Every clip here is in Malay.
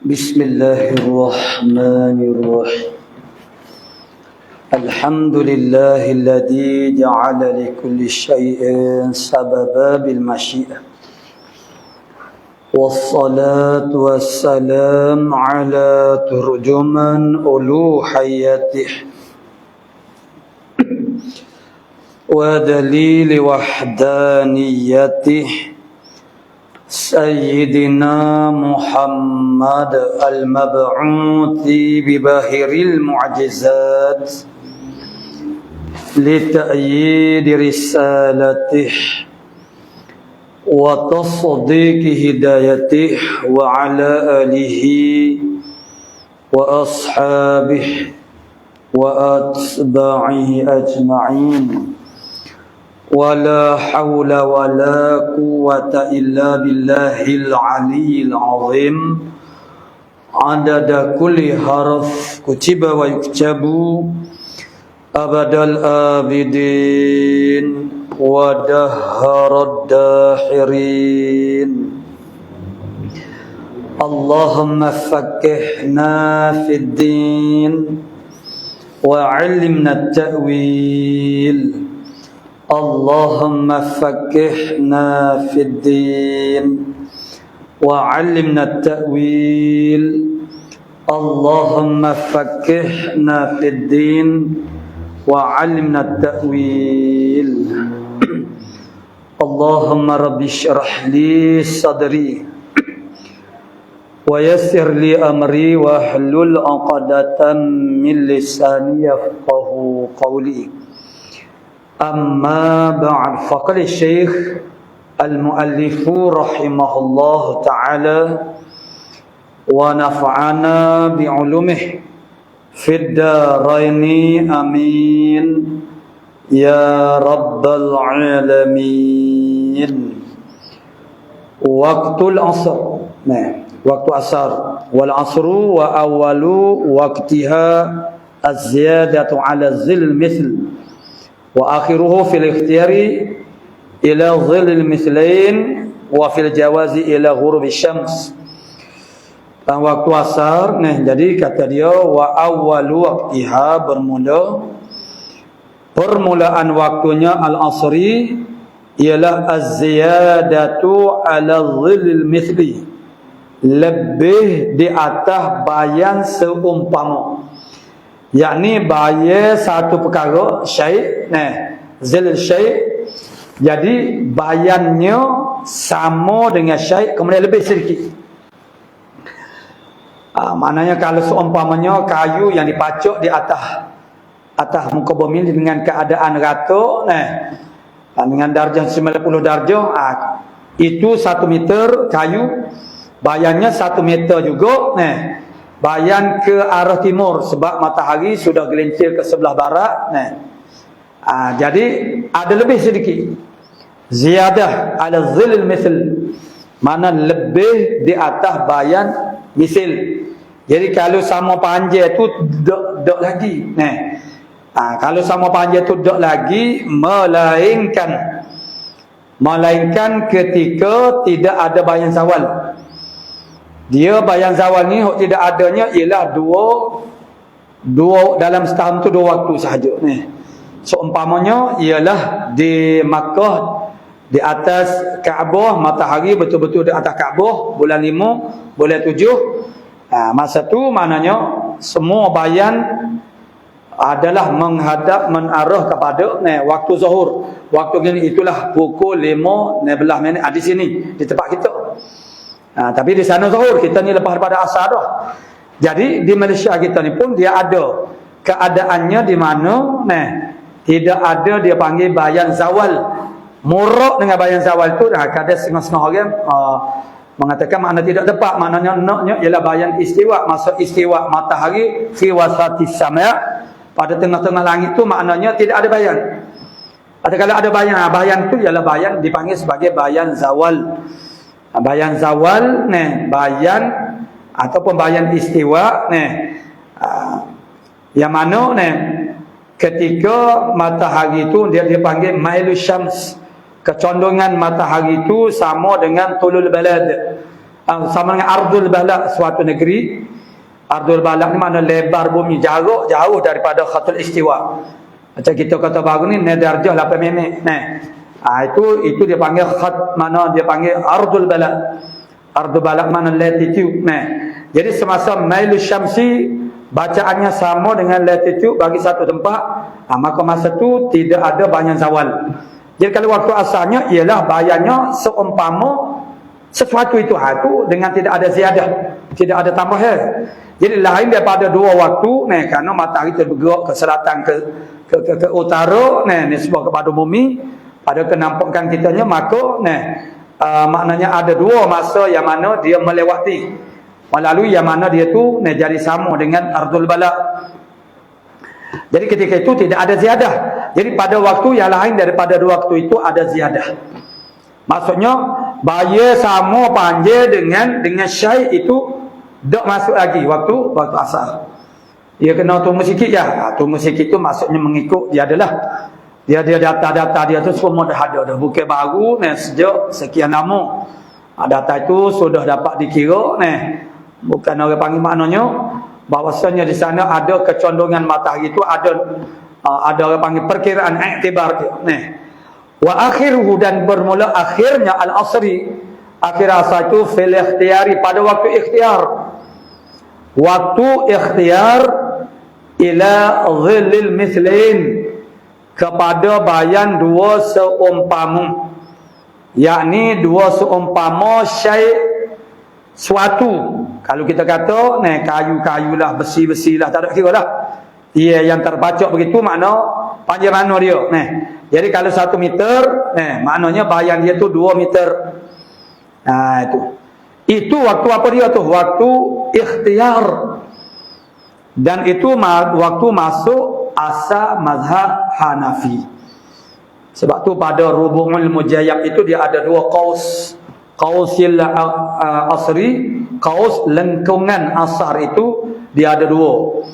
بسم الله الرحمن الرحيم الحمد لله الذي جعل لكل شيء سببا بالمشيئة والصلاة والسلام على ترجمان ألوهيته ودليل وحدانيته سيدنا محمد المبعوث بباهر المعجزات لتأييد رسالته وتصديق هدايته وعلى آله وأصحابه وأتباعه أجمعين ولا حول ولا قوة إلا بالله العلي العظيم عدد كل حرف كتب ويكتب أبد الآبدين ودهر الداحرين اللهم فقهنا في الدين وعلمنا التأويل اللهم فقهنا في الدين وعلمنا التأويل اللهم فقهنا في الدين وعلمنا التأويل اللهم رب اشرح لي صدري ويسر لي أمري واحلل عقدة من لساني يفقه قولي أما بعد فقال الشيخ المؤلف رحمه الله تعالى ونفعنا بعلومه في الدارين آمين يا رب العالمين وقت العصر وقت عصر والعصر وأول وقتها الزيادة على الظل مثل وآخره في الاختيار إلى ظل المثلين وفي الجواز إلى غروب الشمس. Waktu asar, jadi kata dia wa awwalu waqtiha permulaan waktunya al-asri ialah az-ziyadatu ala dhillil mithli, lebih di atas bayan seumpama, yakni bayar satu perkara syai', zil syai', jadi bayannya sama dengan syai', kemudian lebih sedikit. Maknanya kalau seumpamanya kayu yang dipacuk di atas muka bumi dengan keadaan rata, dengan darjah 90 darjah, itu 1 meter kayu, bayannya 1 meter juga, bayan ke arah timur sebab matahari sudah gelincir ke sebelah barat. Jadi ada lebih sedikit. Ziyadah ala zilil misl, mana lebih di atas bayan misil. Jadi kalau sama panjang tu dok lagi. Kalau sama panjang tu dok lagi, melainkan ketika tidak ada bayan zawal. Dia bayan zawal ni tidak adanya ialah dua dalam setahun tu 2 waktu sahaja. Seumpamanya ialah di Makkah, di atas Kaabah, matahari betul-betul di atas Kaabah bulan 5, bulan 7. Masa tu maknanya semua bayan adalah menarah kepada waktu zuhur. Waktu gini itulah pukul 5:16 di sini di tempat kita. Tapi di sana zuhur, kita ni lepas daripada asar dah. Jadi di Malaysia kita ni pun dia ada keadaannya di mana tidak ada dia panggil bayan zawal. Murak dengan bayan zawal tu kadang setengah-setengah orang mengatakan makna tidak tepat. Maknanya naknya ialah bayan istiwa. Maksud istiwa matahari fi wasatis sama', pada tengah-tengah langit tu maknanya tidak ada bayan. Kalau ada bayan, bayan tu ialah bayan dipanggil sebagai bayan zawal. Bayan zawal, bayan ataupun bayan istiwa, yang mana ketika matahari itu dia dipanggil mailus syams, kecondongan matahari itu sama dengan tulul balad. sama dengan ardul balak, suatu negeri. Ardul balak ni mana lebar bumi, jauh daripada khatul istiwa. Macam kita kata baru ni darjah 8 minit. Itu dia panggil khat, mana dia panggil ardul balak. Ardul balak mana latitude. Jadi semasa mailu syamsi bacaannya sama dengan latitude bagi satu tempat, maka masa tu tidak ada bayan zawal. Jadi kalau waktu asalnya ialah bayannya seumpama sesuatu itu dengan tidak ada ziyadah, tidak ada tambahan. Jadi lain daripada dua waktu kerana matahari bergerak ke selatan ke utara nisbah kepada bumi pada kenampakan kitanya, maka maknanya ada dua masa yang mana dia melewati melalui yang mana dia tu jadi sama dengan ardul balak. Jadi ketika itu tidak ada ziyadah. Jadi pada waktu yang lain daripada dua waktu itu ada ziyadah. Maksudnya baya sama panjang dengan syai itu tak masuk lagi waktu asar. Dia kena tunggu sikit ya. Tunggu sikit tu maksudnya mengikut dia adalah dia data-data dia tu semua dah ada dah, bukan baru sejak sekian lama. Data itu sudah dapat dikira bukan orang panggil maknanya bahawasanya di sana ada kecondongan matahari itu ada orang panggil perkiraan iktibar dia. Wa akhiruhu, dan bermula akhirnya al-asri, akhir asar itu fil ikhtiyari, pada waktu ikhtiar. Waktu ikhtiar ila dhillil mithlain, kepada bayan dua seumpama, yakni dua seumpama syai' suatu. Kalau kita kata kayu-kayu lah, besi-besi lah, tak ada kira lah. Dia yang terbacok begitu makna panjang mana dia. Jadi kalau 1 meter, maknanya bayan dia tu 2 meter. Itu waktu apa dia tu? Waktu ikhtiar. Dan itu waktu masuk asal mazhab Hanafi. Sebab tu pada Rubu'ul Mujayyab itu dia ada dua qaus. Qausil asri, qaus lengkungan asar itu dia ada dua.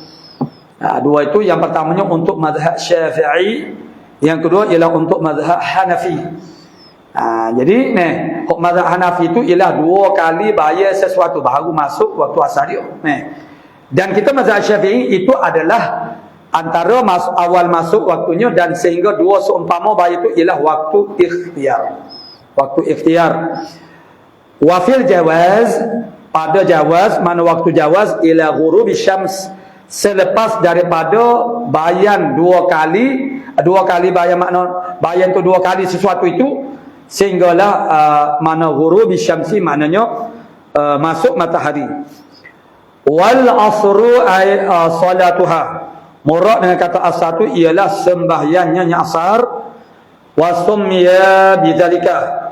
Dua itu yang pertamanya untuk mazhab Syafi'i, yang kedua ialah untuk mazhab Hanafi. Jadi hukum mazhab Hanafi itu ialah 2 kali bayar sesuatu baru masuk waktu asar dia. Dan kita mazhab Syafi'i itu adalah antara awal masuk waktunya dan sehingga 2 seumpama bayar itu ialah waktu ikhtiar. Waktu ikhtiar. Wa fil jawaz, pada jawaz, mana waktu jawaz ila ghurubi syams, selepas daripada bayan 2 kali bayan, makna bayan tu 2 kali sesuatu itu, sehinggalah mana ghurubi syamsi, maknanya masuk matahari. Wal asru ay salatuha, murad dengan kata asar tu ialah sembahyangnya asar. Wa summiya bidzalika,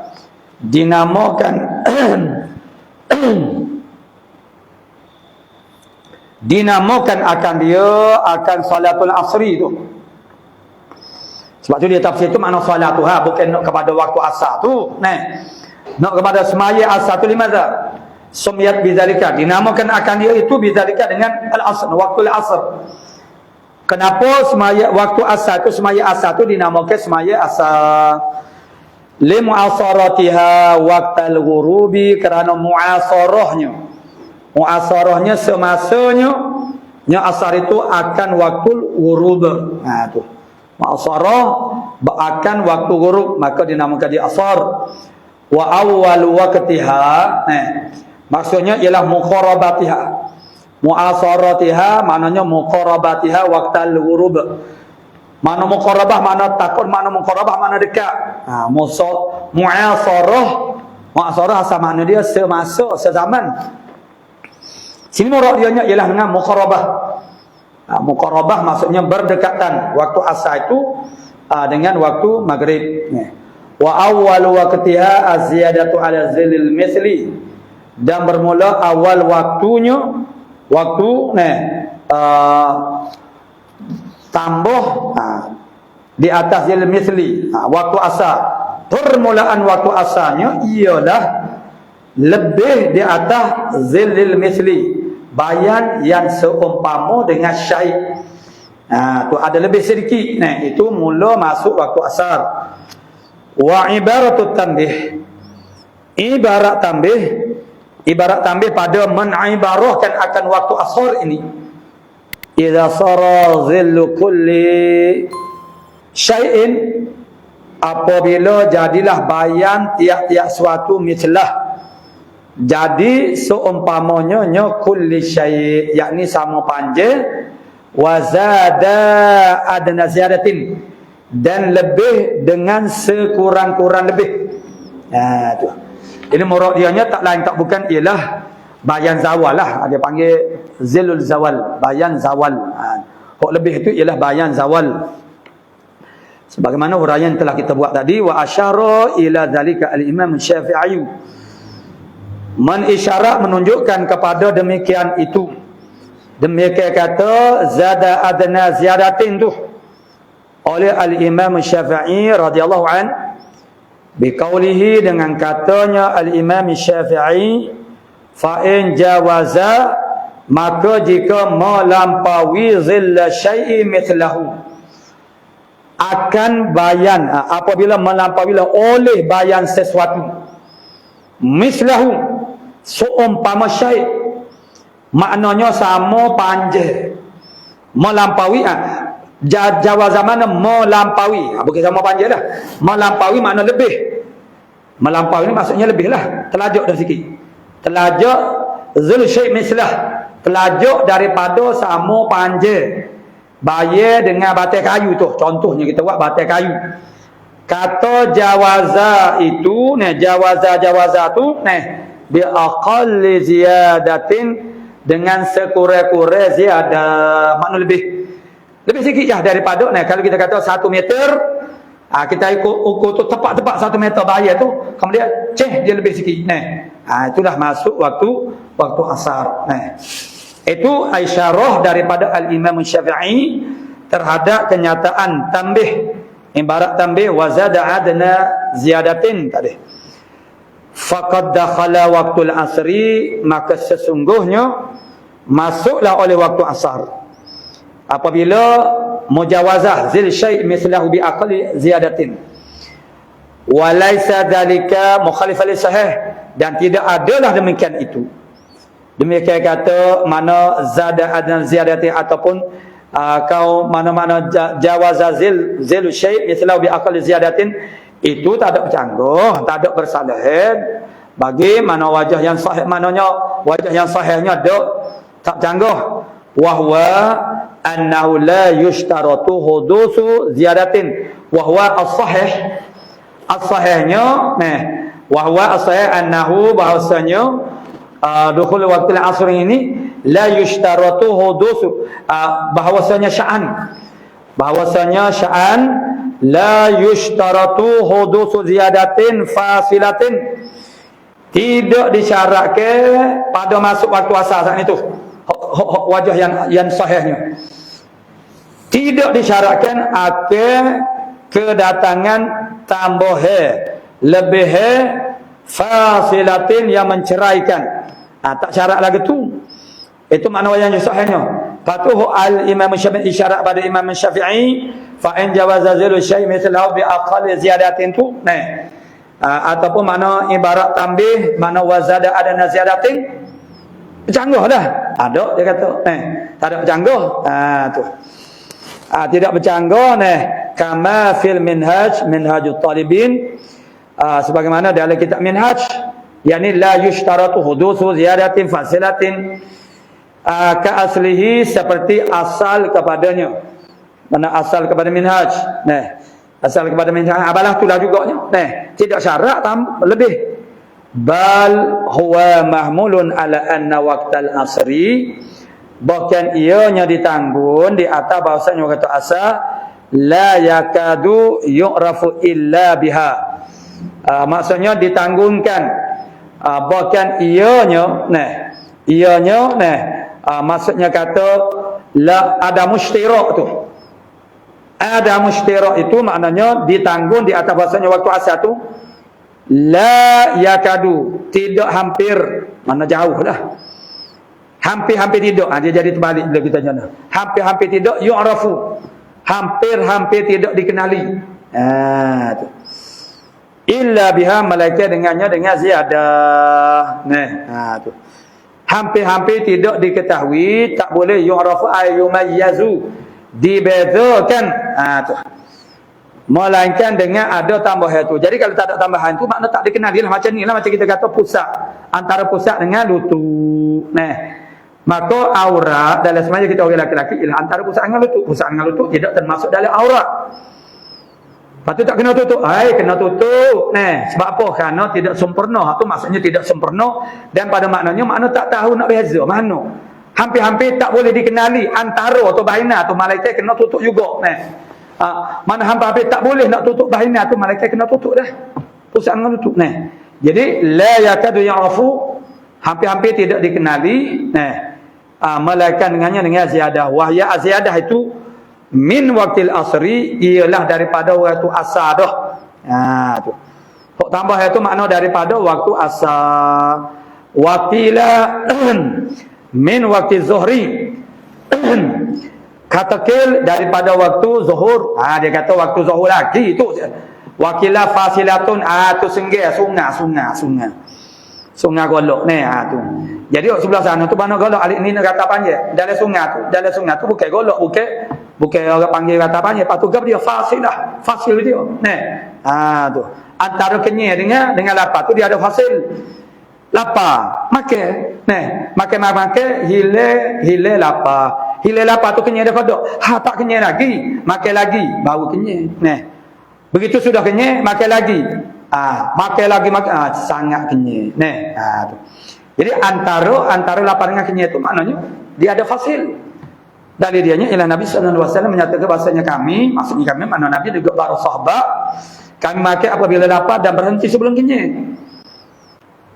dinamakan dinamakan akan dia akan salatul asri tu. Sebab tu dia tafsir tu makna salatuha, bukan nak kepada waktu asar tu. Nak kepada semaya asar tu limadha sumiyat bidzalika, dinamakan akan dia itu bidzalika dengan al-asr, waktu al-asr. Kenapa semaya waktu asar tu, semaya asar tu dinamakan semaya asar? Li mu'asaratiha waqtal ghurubi, kerana mu'asarahnya semasanya asar itu akan waktu ghurub. Tu mu'asarah akan waktu ghurub, maka dinamakan dia asar. Wa awwal waqtiha, maksudnya ialah muqarabatiha. Mu'asaratiha maknanya muqarabatiha waqtal ghurub. Mana muqarabah, mana takut, mana muqarabah, mana dekat. Mu'asarah asal makna dia semasa, sezaman. Sini murad dia ialah dengan muqarabah. Muqarabah maksudnya berdekatan waktu asar itu dengan waktu maghrib. Wa awwal waqtiha az-ziyadatu ala zilil misli, dan bermula awal waktunya tambah di atas zilil misli, waktu asar. Permulaan waktu asarnya ialah lebih di atas zilil misli, bayan yang seumpama dengan syai'. Tu ada lebih sedikit. Itu mula masuk waktu asar. Wa ibaratut tanbih, ibarat tanbih ibarat tambih pada men'ibarahkan akan waktu asar ini. Idza sara zillu kulli syai'in, apabila jadilah bayan tiap-tiap suatu mislah, jadi seumpamanya kulli syai', yakni sama panjang, wa zada adna ziyadatin, dan lebih dengan sekurang-kurang lebih. Tu. Ini murad dianya tak lain tak bukan ialah bayan zawal lah. Dia panggil zilul zawal, bayan zawal. Hak lebih itu ialah bayan zawal. Sebagaimana uraian telah kita buat tadi, wa asyara ila zalika al-Imam Syafi'i. Menisyarat menunjukkan kepada demikian itu. Demikian kata zada adna ziyadatin tu oleh al-Imam Syafi'i radhiyallahu an, biqaulihi, dengan katanya al-Imam Syafi'i, fa in jawaza, maka jika melampaui zilla syai'i mithlahu, akan bayan, apabila melampaui oleh bayan sesuatu, mislahu, seumpama syai', maknanya sama panjang, melampaui. Jawaza mana melampaui, bukan sama panjang dah. Melampaui makna lebih. Melampaui ni maksudnya lebih lah. Telajak dah sikit. Telajak zul syai' mislah, telajak daripada sama panjang. Bayar dengan batai kayu tu. Contohnya kita buat batai kayu. Kata jawaza itu, jawaza tu bi aqalli ziyadatin, dengan sekurang-kurang ziyadah, makna lebih sikit lah daripada kalau kita kata 1 meter, kita ukur tu tepat-tepat 1 meter bayar tu, kemudian dia lebih sikit. Itulah masuk waktu asar. Itu isyarah daripada al-Imam Syafi'i terhadap kenyataan tambih, ibarat tambih wazada adna ziyadatin tadi. Faqad dakhala waqtul asri, maka sesungguhnya masuklah oleh waktu asar apabila mujawazah zil syai' mislahu bi aqli ziyadatin, walaysa dzalika mukhalifan li sahih, dan tidak adalah demikian itu. Demikian kata mana zada adna ziyadatin ataupun mana-mana jawaza zil syai' mislahu bi aqli ziyadatin, itu tak ada bercanggah, tak ada bersalahan bagi mana wajah yang sahih, maknanya wajah yang sahihnya tak bercanggah. Wahwa annahu la yushtaratu hudusu ziyadatin, wahwa as-sahih, as-sahihnya wahwa as-sahih annahu, bahasanya dukhul waqtil asr ini la yushtaratu hudusu, bahwasanya sya'an la yushtaratu hudusu ziyadatin fasilatin, tidak disyaratkan pada masuk waktu asar saat itu. Wajah yang sahihnya tidak disyaratkan akan kedatangan tambah lebih fasilatin, yang menceraikan. Tak syarat lagi tu. Itu makna yang sahihnya. Patuh al-Imam Syafi'i isyarat pada Imam Syafi'i, fa in jawaza zilu syai' mithlahu bi aqalli ziyadatin tu. Ataupun makna ibarat tambih, makna wazada adana ziyadatin, bercanggah dah. Ada dia kata tak ada bercanggah. Tu. Tidak bercanggah kama fil minhajut talibin, sebagaimana dalam kitab minhaj, yakni la yushtaratu hudusu ziyadatin fasilatin, ka aslihi, seperti asal kepadanya. Mana asal kepada minhaj? Asal kepada minhaj abalah itulah juga tidak syarat lebih. Bal huwa mahmulun ala anna waqtal asri, bahkan ianya ditanggung di atas bahasanya waktu asar, la yakadu yu'rafu illa biha. Maksudnya ditanggungkan, bahkan ianya maksudnya kata la ada mushtirak tu. Ada mushtirak itu maknanya ditanggung di atas bahasanya waktu asar tu. La yakadu, tidak hampir, mana jauh lah. Hampir-hampir tidak. Dia jadi terbalik bila kita jana. Hampir-hampir tidak yu'rafu, hampir-hampir tidak dikenali. Tu. illa biha malaikat dengannya dengan ziyadah. Nah, tu. Hampir-hampir tidak diketahui, tak boleh yu'rafu ayyumayyazu, dibezakan. Tu. Melainkan dengan ada tambahan tu. Jadi kalau tak ada tambahan tu makna tak dikenali lah, macam ni lah, macam kita kata pusat, antara pusat dengan lutut. Nah, maka aurat dalam semuanya kita orang lelaki ialah antara pusat dengan lutut. Pusat dengan lutut tidak termasuk dalam aurat. Lepas tu tak kena tutup. Kena tutup. Nah, sebab apa? Kerana tidak sempurna. Itu maksudnya tidak sempurna. Dan pada maknanya, makna tak tahu nak beza mana. Hampir-hampir tak boleh dikenali antara atau baina atau malaikat kena tutup juga. Nah, mana hampir-hampir tak boleh nak tutup baina atau malaikat kena tutup dah. Pusat dengan lutut. Nah, jadi la yakadu ya'rafu, hampir-hampir tidak dikenali. Nah, malaikat dengannya dengan ziyadah. Wahya ziyadah itu min waktil asri, ialah daripada waktu asar dah. Tu. Hok tambah itu makna daripada waktu asar. Wakila min waktu zuhri. Katakel daripada waktu zuhur. Dia kata waktu zuhur lagi itu. Wakila fasilatun, tu senggih sungai golok ni. Tu. Jadi sebelah sana tu mana golok alik ni nak kata panjang. Dalam sungai tu bukan golok, bukan orang panggil kata panjang. Lepas tu dia fasil dia. Ni. Tu. Antara kenyir dengan lapar tu dia ada fasil. Lapar, makan. Nah, makan hilang lapar. Hilang lapar tu kenyir dia kodok. Tak kenyir lagi, makan lagi baru kenyir. Nah. Begitu sudah kenyir, makan lagi. Makan lagi sangat kenyir. Nah, tu. Jadi antara lapar dengan kenyir tu maknanya dia ada fasil. Dalil dianya ialah Nabi sallallahu alaihi wasallam menyatakan bahasanya maksudnya kami mana Nabi juga para sahabat, kami makan apabila lapar dan berhenti sebelum kenyir.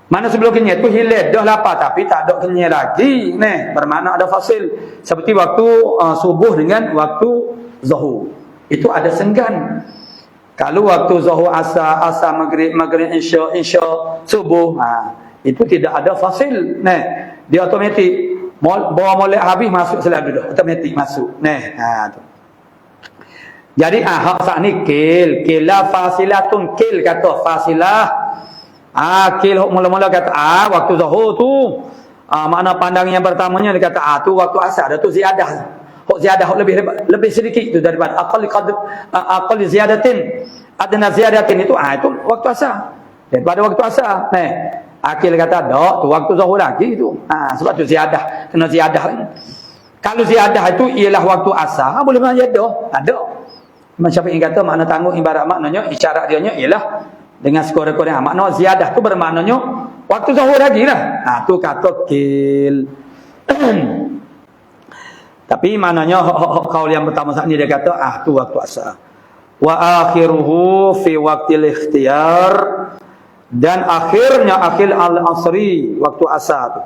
Mana sebelum kenyir tu hilang dah lapar tapi tak ada kenyir lagi. Bermakna ada fasil. Seperti waktu subuh dengan waktu zuhur. Itu ada senggan. Kalau waktu zuhur, asar, maghrib, isya, subuh, itu tidak ada fasil. Dia automatik. Bawa molek habis masuk selalu dah. Automatik masuk. Tu. Jadi hak saat ni kila fasilatun, kata fasilah. Kil mula-mula kata waktu zuhur tu. Makna pandang yang pertamanya dia kata tu waktu asar, tu ziyadah. Ziyadah lebih sedikit tu daripada aqall ziyadatin, adna ziyadatin itu waktu asar, daripada waktu asar. Akil kata tu waktu zuhur lagi tu. Sebab tu ziyadah, kena ziyadah. Kalau ziyadah itu ialah waktu asar, boleh mana ada. Imam Syafi'i kata makna tangguh ibarat maknanya isyarat dia ialah dengan skor-skor yang makna ziyadah tu bermaknanya waktu zuhur lagi lah. Tu kata kil. Tapi maknanya kaul yang pertama saat ni dia kata tu waktu asar. Wa akhiruhu fi waqtil ikhtiyar, dan akhirnya akhir al-asri waktu asar tu.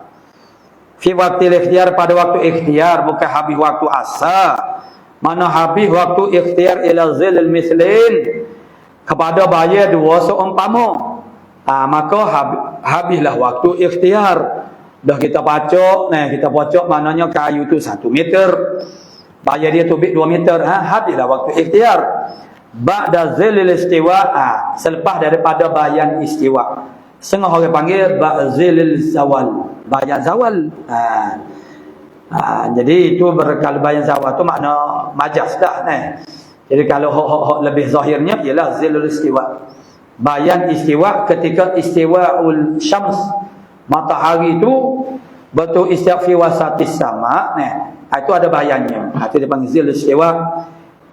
Fi waqtil ikhtiyar, pada waktu ikhtiyar, bukan habis waktu asar. Mana habis waktu ikhtiyar ila zilil mislin, kepada bayar dua seumpama. Maka habislah waktu ikhtiyar. Dah kita pacok, maknanya kayu tu 1 meter. Bayar dia tubik 2 meter. Habislah waktu ikhtiyar. Ba'da zilil istiwa, selepas daripada bayan istiwa. Setengah orang panggil zilil zawal, bayan zawal. Jadi itu kalau bayan zawal tu makna majas dah. Jadi kalau lebih zahirnya ialah zilil istiwa. Bayan istiwa ketika istiwaul syams, matahari itu betul istiwa fi wasatis sama. Itu ada bayannya. Itu dipanggil zilil istiwa.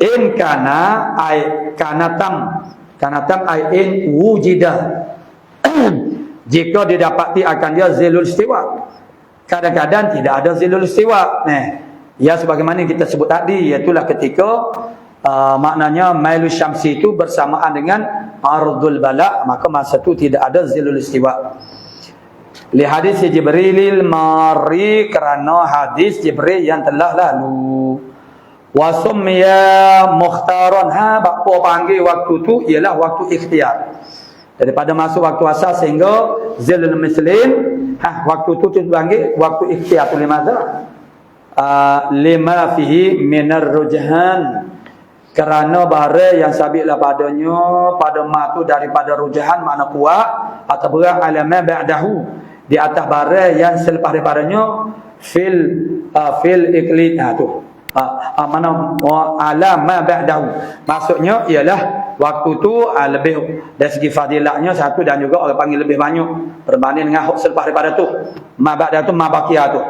In kana ay kanatam ay in wujida. Jika didapati akan dia zilul istiwa. Kadang-kadang tidak ada zilul istiwa. Ya sebagaimana kita sebut tadi, iaitulah ketika maknanya mailu syamsi itu bersamaan dengan ardul bala, maka masa itu tidak ada zilul istiwa. Li hadis Jibrilil mari, kerana hadis Jibril yang telah lalu. Wa summiya mukhtaran, apa panggil waktu tu ialah waktu ikhtiyar. Daripada masuk waktu asar sehingga zilul mislin, waktu tu dipanggil waktu ikhtiyar. Limadha? Lima fihi minar rujhan, kerana barang yang sabitlah padanya pada ma tu daripada rujahan makna kuat atau berat alama ba'dahu di atas barang yang selepas daripadanya fil iqlid tu mana alama ba'dahu maksudnya ialah waktu tu lebih dari segi fadilahnya satu dan juga orang panggil lebih banyak berbanding dengan selepas daripada tu ma ba'da tu ma baqiyah tu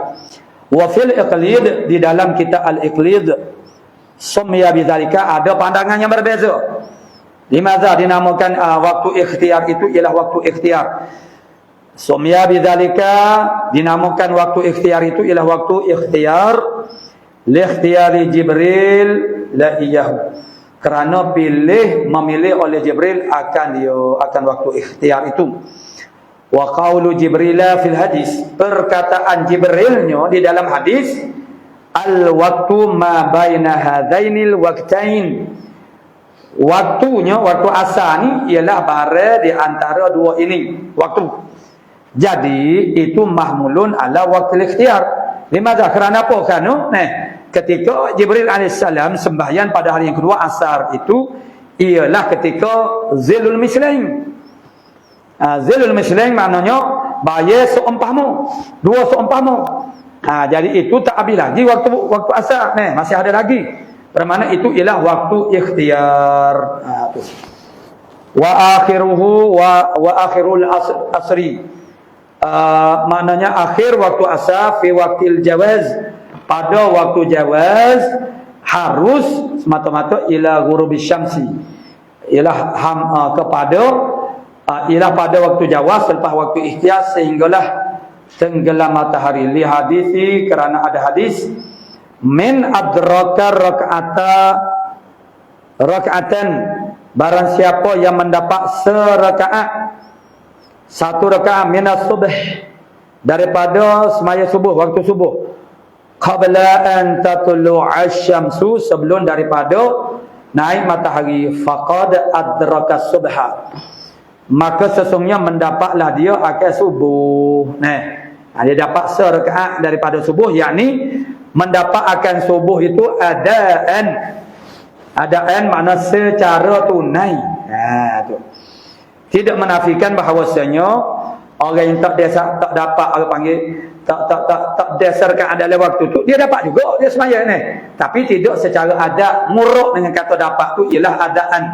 wa fil iqlid di dalam kitab al-iqlid sumya bidzalika ada pandangan yang berbeza. Limadza dinamakan waktu ikhtiar itu ialah waktu ikhtiar. Sumya bidzalika dinamakan waktu ikhtiar itu ialah waktu ikhtiar li ikhtiyari Jibril la iyahu. Kerana memilih oleh Jibril akan waktu ikhtiar itu. Wa qaulu Jibril fil hadis, perkataan Jibrilnya di dalam hadis al-waktu ma baina hadainil waqtain. Waktunya, waktu asar ni ialah bara di antara dua ini waktu. Jadi itu mahmulun ala waktu ikhtiyar. Limadha? Kerana apa? Kerana ketika Jibril AS sembahyang pada hari yang kedua asar itu ialah ketika zilul mislain. Zilul mislain maknanya bayar seumpama, dua seumpama. Jadi itu tak habis lagi waktu asar masih ada lagi. Bermakna itu ialah waktu ikhtiar. Wa akhiruhu wa akhirul asri. Maknanya akhir waktu asar fi waqtil jawaz, pada waktu jawaz harus semata-mata ila ghurubis syamsi. Ialah ialah pada waktu jawaz selepas waktu ikhtiar sehinggalah tenggelam matahari. Li hadisi, kerana ada hadis min adraka raka'atan, barang siapa yang mendapat satu rakaat minas subh, daripada semaya subuh, waktu subuh, qabla an tatlu'a syamsu, sebelum daripada naik matahari, faqad adraka subha, maka sesungguhnya mendapatlah dia akan subuh. Dia dapat serakaat daripada subuh, yakni mendapat akan subuh itu adaan makna secara tunai. Tu tidak menafikan bahawasanya orang yang tak dapat, orang panggil tak dasarkan adalah waktu tu dia dapat juga dia semaya tapi tidak secara adat muruk dengan kata dapat tu ialah adaan.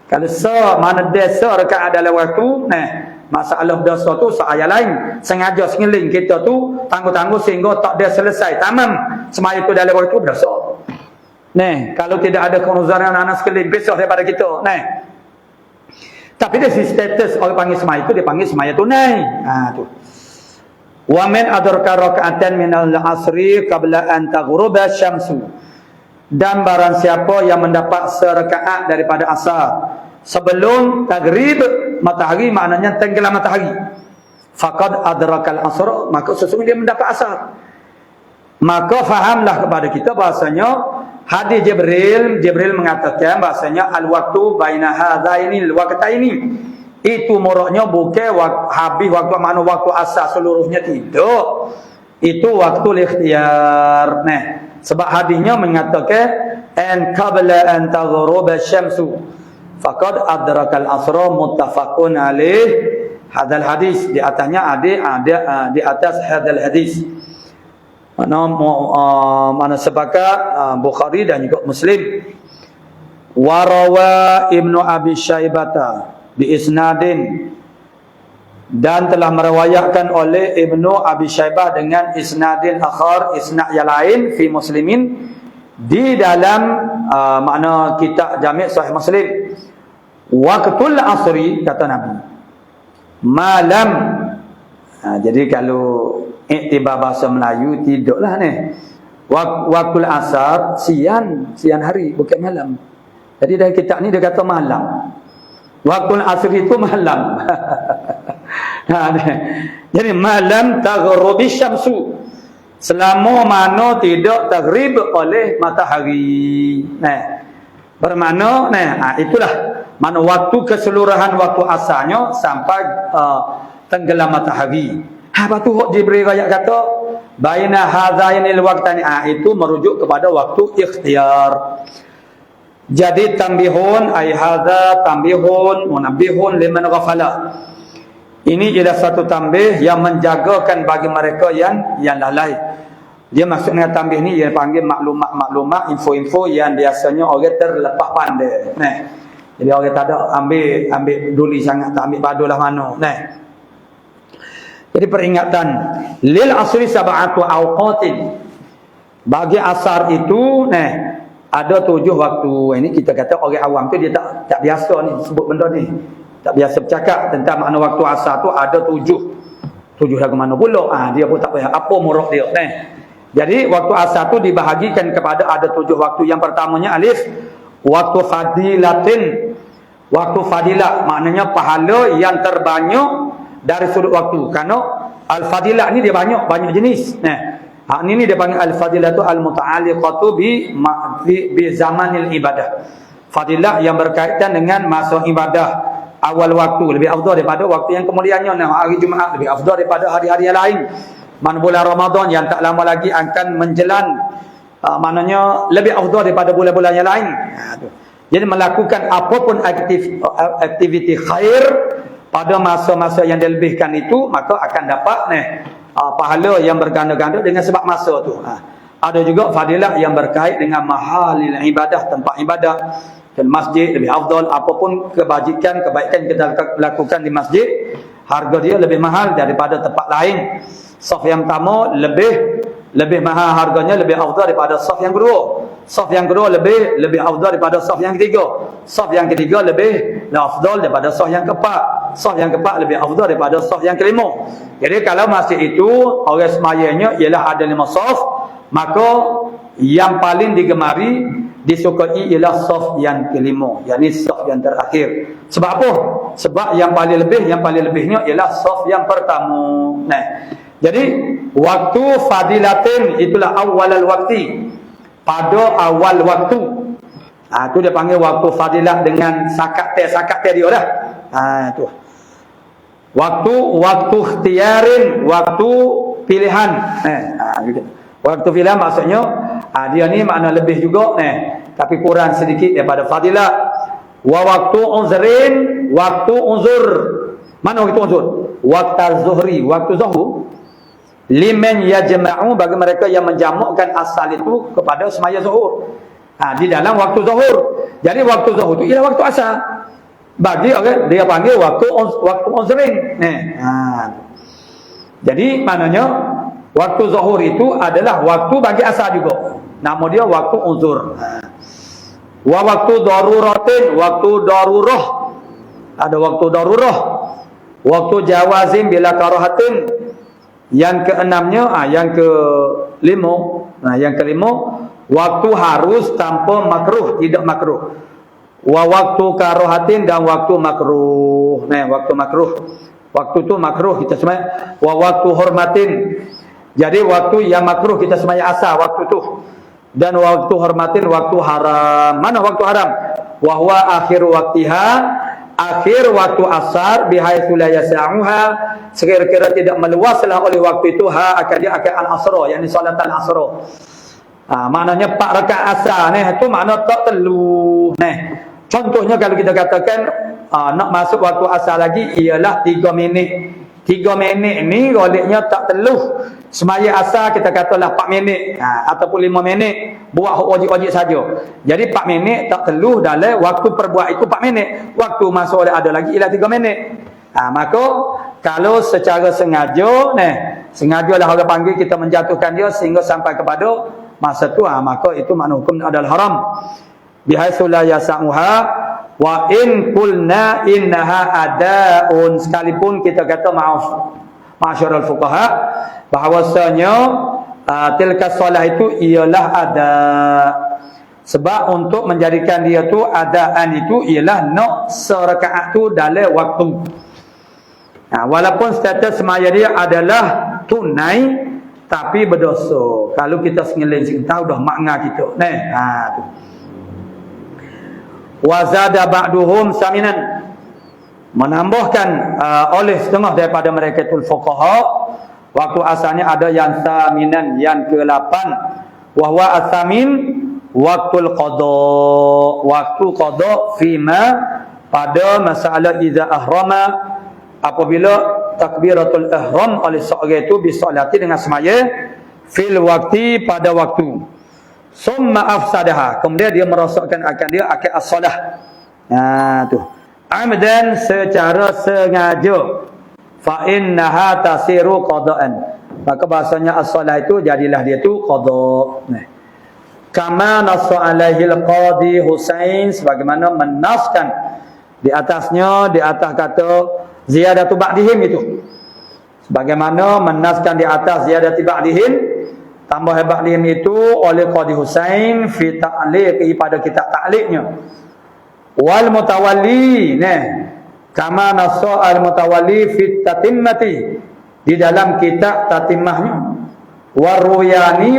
Kalau mana dasar rakaat adalah waktu, masalah dosa tu soal lain. Sengaja sengiling kita tu tangguh-tangguh sehingga tak dia selesai tamam semaya itu dalam waktu berdosa. Kalau tidak ada kenuzaran anak sekeliling besar daripada kita. Tapi dia status orang panggil semaya itu dia panggil semaya tunai. Tu. Wa min adraka raka'atan min al-'asri qabla an taghruba syamsu. Dan barang siapa yang mendapat serakaat daripada asar sebelum taghrib matahari, maknanya tenggelam matahari, faqad adrakal asr, maka sesungguhnya dia mendapat asar. Maka fahamlah kepada kita bahasanya hadis Jibril mengatakan bahasanya al-waktu baina hadainil waqtaini, itu muraknya bukan habis waktu mana waktu asar seluruhnya, tidak. Itu waktu ikhtiyar. Sebab hadisnya mengatakan an qabla an taghruba syamsu faqad adrakal asra, muttafaqun alaih. Hadal hadis di atasnya ada di atas hadal hadis. Mana sepakat Bukhari dan juga Muslim. Warawa Ibnu Abi Syaibata bi isnadin, dan telah meriwayatkan oleh Ibnu Abi Syaibah dengan isnadin akhar, isnad yang lain fi Muslimin, di dalam makna kitab Jami' Sahih Muslim. Waqtul asri, kata Nabi, malam. Jadi kalau iktibar bahasa Melayu tidaklah waqtul asar siang hari, bukan malam. Jadi dari kitab ni dia kata malam. Waqtul asri itu malam. Jadi malam taghrubi syamsu, selama mana tidak taghrib oleh matahari. Bermakna itulah mana waktu keseluruhan waktu asalnya sampai tenggelam matahari. Apa tu Jibril ayat kata baina hadzainil waqtani, itu merujuk kepada waktu ikhtiar. Jadi tambihun ay hadza tambihun munabbihun liman ghafala. Ini ialah satu tambih yang menjagakan bagi mereka yang lalai. Dia maksudnya tambih ni dia panggil maklumat, info-info yang biasanya orang terlepas pandai. Nah. Jadi orang tak ada ambil duli sangat, tak ambil padulah mana. Nah. Jadi peringatan lil asri sab'atu awqatin. Bagi asar itu ada 7 waktu. Ini kita kata orang awam tu dia tak biasa ni sebut benda ni. Tak biasa bercakap tentang makna waktu asar tu ada 7. 7 lagu mana pula? Dia pun tak payah apa murah dia. Jadi waktu asar tu dibahagikan kepada ada 7 waktu. Yang pertamanya alif waktu fadilatin. Waktu fadilah maknanya pahala yang terbanyak dari sudut waktu. Kerana al-fadilah ni dia banyak jenis. Ini dia panggil al-fadilatu al-muta'alliqatu bi zamanil ibadah. Fadilah yang berkaitan dengan masa ibadah. Awal waktu lebih afdal daripada waktu yang kemuliaannya. Hari Jumaat lebih afdal daripada hari-hari yang lain. Mana bulan Ramadan yang tak lama lagi akan menjelang, maknanya lebih afdal daripada bulan-bulan yang lain. Jadi melakukan apapun aktiviti khair pada masa-masa yang dilebihkan itu, maka akan dapat pahala yang berganda-ganda dengan sebab masa tu. Ada juga fadilah yang berkait dengan mahalil ibadah, tempat ibadah. Dan masjid lebih afdal, apapun kebaikan kita lakukan di masjid, harga dia lebih mahal daripada tempat lain. Saf yang pertama lebih mahal harganya, lebih afdal daripada saf yang kedua. Saf yang kedua lebih afdal daripada saf yang ketiga. Saf yang ketiga lebih afdal daripada saf yang keempat. Saf yang keempat lebih afdal daripada saf yang kelima. Jadi kalau masjid itu orang semayanya ialah ada 5 saf, maka yang paling digemari, disukai ialah saf yang kelima, yakni saf yang terakhir. Sebab apa? Sebab yang paling lebihnya ialah saf yang pertama. Jadi waktu fadilatin itulah awalal waktu, pada awal waktu. Itu dia panggil waktu fadilah dengan sakat teh dia dah. Itu. Waktu ikhtiarin, waktu pilihan. Gitu. Waktu pilihan maksudnya dia ni makna lebih juga tapi kurang sedikit daripada fadilah. Wa waktu uzrin, waktu uzur. Mana waktu uzur? Waktu zuhri, waktu zuhur. Liman yajma'u, bagi mereka yang menjamakkan asal itu kepada semaya zuhur. Di dalam waktu zuhur. Jadi waktu zuhur itu ialah waktu asar. Bagi orang dia panggil waktu uzrin. Jadi maknanya waktu zuhur itu adalah waktu bagi asar juga. Nama dia waktu uzur. Wa waktu daruratin, waktu darurah. Ada waktu darurah. Waktu jawazim bila karahatin. Yang keenamnya, yang kelima, waktu harus tanpa makruh, tidak makruh. Wa waktu karahatin dan waktu makruh. Waktu makruh. Waktu tu makruh kita semaya. Wa waktu hormatin. Jadi waktu yang makruh kita semaya asar waktu tu. Dan waktu hormatin waktu haram. Mana waktu haram? Wa huwa akhir waktiha, akhir waktu asar bihaitsu la yas'uha, sekira-kira tidak meluaslah oleh waktu itu akan al-asra, yakni solat al-asra. Maknanya 4 rakaat asar itu makna tak telu. Contohnya kalau kita katakan nak masuk waktu asar lagi ialah 3 minit. 3 minit ni goleknya tak teluh. Semaya asar kita katalah 4 minit ataupun 5 minit buat wajib-wajib saja. Jadi 4 minit tak teluh dalam waktu perbuat itu 4 minit. Waktu masuk oleh ada lagi ialah 3 minit. Maka kalau secara sengaja sengajalah orang panggil kita menjatuhkan dia sehingga sampai kepada masa tu, maka itu makna hukum adalah haram. Bihaitsu la yas'uha wa in qulna innaha adaun, sekalipun kita kata ma'asyiral fuqaha bahawasanya tilka solah itu ialah ada. Sebab untuk menjadikan dia tu adaan itu ialah nak serakaat tu dalam waktu. Walaupun status semaya dia adalah tunai tapi berdosa. Kalau kita sengeling tahu dah makna kita. Tu. Wazada ba'duhum saminan, menambahkan oleh setengah daripada mereka itu fuqaha, waktu asalnya ada yang saminan, yang ke-8. Wa huwa as-samin waktul qada, waktu qada fima pada masalah idza ahrama, apabila takbiratul ihram oleh seorang itu bisolati dengan semaya fil waktu pada waktu. Summa afsadaha, kemudian dia merosakkan akan dia akan as-salah. Tu. Amdan, secara sengaja. Fa innaha tasiru qada'an. Maka bahasanya as-salah itu jadilah dia tu qada'. Kama nassa alaihi al-qadi Husain, sebagaimana menaskan di atasnya, di atas kata ziyadatu ba'dihim itu. Sebagaimana menaskan di atas ziyadatu ba'dihim, tambah ba'dihim itu oleh Qadi Husain fi ta'liqi, pada kitab ta'liqnya. Wal mutawalli, kama nassa al mutawalli fi tatimmati, di dalam kitab tatimahnya. Waruyani,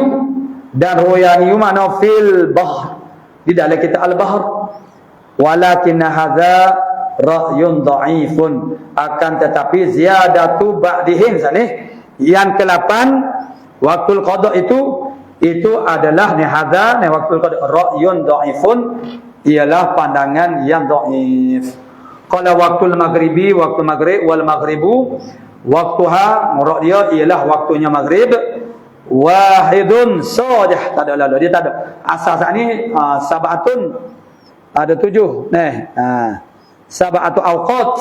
dan ruyani makna fil bahr, di dalam kitab al-bahr. Walakin hadza ra'yun dha'ifun, akan tetapi ziyadatu ba'dihim yang ke-8 waktul qada itu adalah hadza waktul qada ra'yun dha'ifun, ialah pandangan yang dhaif. Qala waktul maghribi, waktu maghrib, wal maghribu waktuha, murad dia ialah waktunya maghrib. Wahidun sajah, tak ada lalu, dia tak ada asas ni. Sabatun ada 7 sabatu awqat.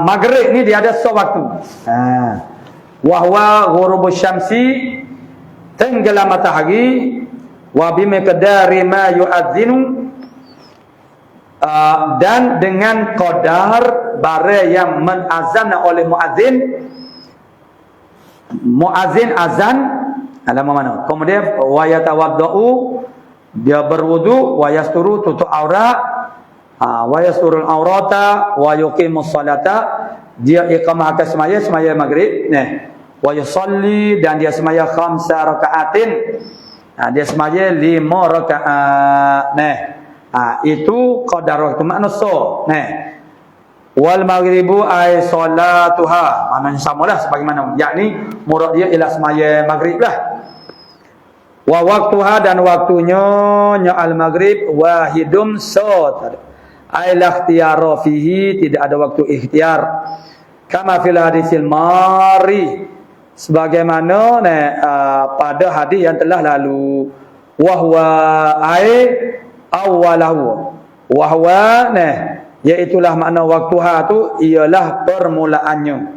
Maghrib ni dia ada sewaktu. Wahwa ghurubus syamsi, tenggelam matahari. Wa bimiqdari ma yu'adzinu, dan dengan qadar barang yang menazan oleh muazzin azan dalam mana. Kemudian wa yatawaddau, dia berwudu, wa yasturu, tutup aurat, wa yasturul aurata, wa yuqimus salata, dia iqamah akan semaya maghrib, wa yusalli, dan dia semaya khamsa rakaatin, dia semaya 5 rakaat. Itu qadar waktu makna so. Wal maghribu ay salatuha, maknanya samalah sebagaimana, yakni murad dia ialah semaya maghrib lah. Wa waktuha, dan waktunya al maghrib wahidum sot, ay la ikhtiyara fihi, tidak ada waktu ikhtiar. Kama fil hadisil mari, sebagaimana pada hadis yang telah lalu. Wahwa ay awalahu, wahwa iaitulah makna waktuha tu ialah permulaannya.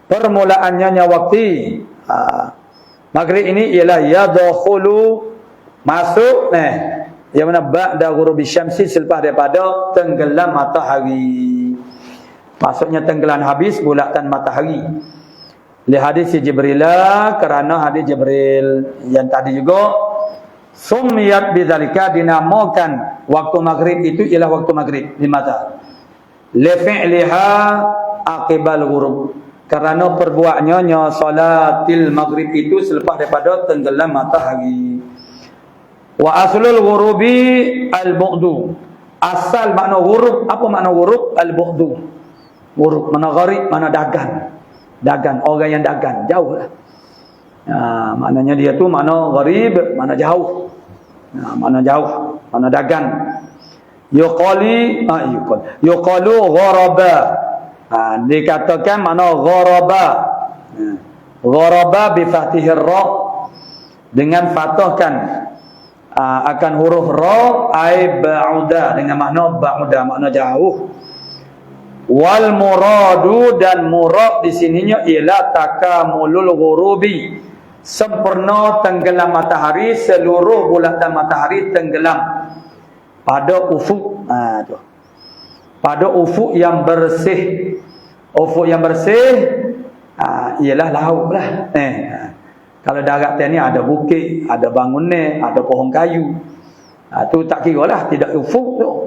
Permulaannya waktu maghrib ini ialah yadkhulu, masuk yang mana ba'da ghurubi syamsi, selepas daripada tenggelam matahari. Maksudnya tenggelam habis bulatan matahari. Li hadis Jibril, kerana hadis Jibril yang tadi juga sumiyat bidzalika, dinamakan waktu maghrib itu ialah waktu maghrib. Limata li fi'liha aqibal ghurub, kerana perbuatnya salatil maghrib itu selepas daripada tenggelam matahari. Wa aslul ghurubi al-bu'du, asal makna ghurub, apa makna ghurub? Al-bu'du, ghurub mana gharib, mana dagan, orang yang dagang jauh lah. Maknanya dia tu makna gharib, mana jauh. Mana jauh, mana dagan. Yuqalu gharaba, dikatakan mana gharaba. Gharaba bi fathihir ra, dengan fathahkan akan huruf ra, ai ba'uda, dengan makna ba'uda, makna jauh. Wal muradu, dan murad di sininya ialah takamulul ghurubi, sempurna tenggelam matahari, seluruh bulatan matahari tenggelam pada ufuk. Pada ufuk yang bersih. Ufuk yang bersih ialah laut lah. Kalau darat ni ada bukit, ada bangunan, ada pohon kayu, tu tak kira lah, tidak ufuk tu.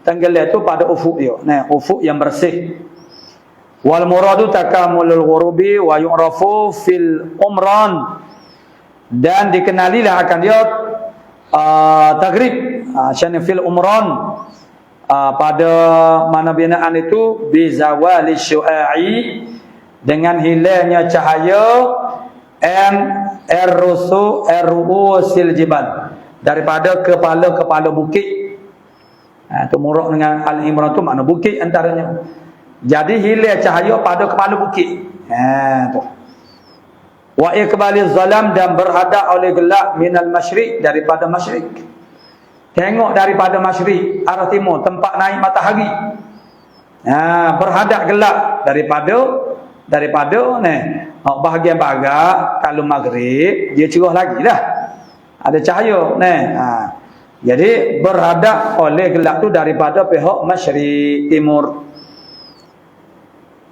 Tenggelam tu pada ufuk dia. Ufuk yang bersih. Wal muradu takamulul ghurubi wa yu'rafu fil umran, dan dikenalilah akan dia taghrib syani fil umran, pada mana binaan itu bizawali syu'a'i, dengan hilangnya cahaya, and ru'usil jibal, daripada kepala-kepala bukit. Tu muruk dengan Al-Imran tu makna bukit antaranya. Jadi hilang cahaya pada kepala bukit. Tu. Wa iqbaliz zalam, dan berhadap oleh gelap minal masyriq, daripada masyriq. Tengok daripada masyriq arah timur, tempat naik matahari. Berhadap gelap daripada ni bahagian barat. Kalau maghrib dia cerah lagi dah, ada cahaya ni. Jadi berhadap oleh gelap tu daripada pihak masyriq timur.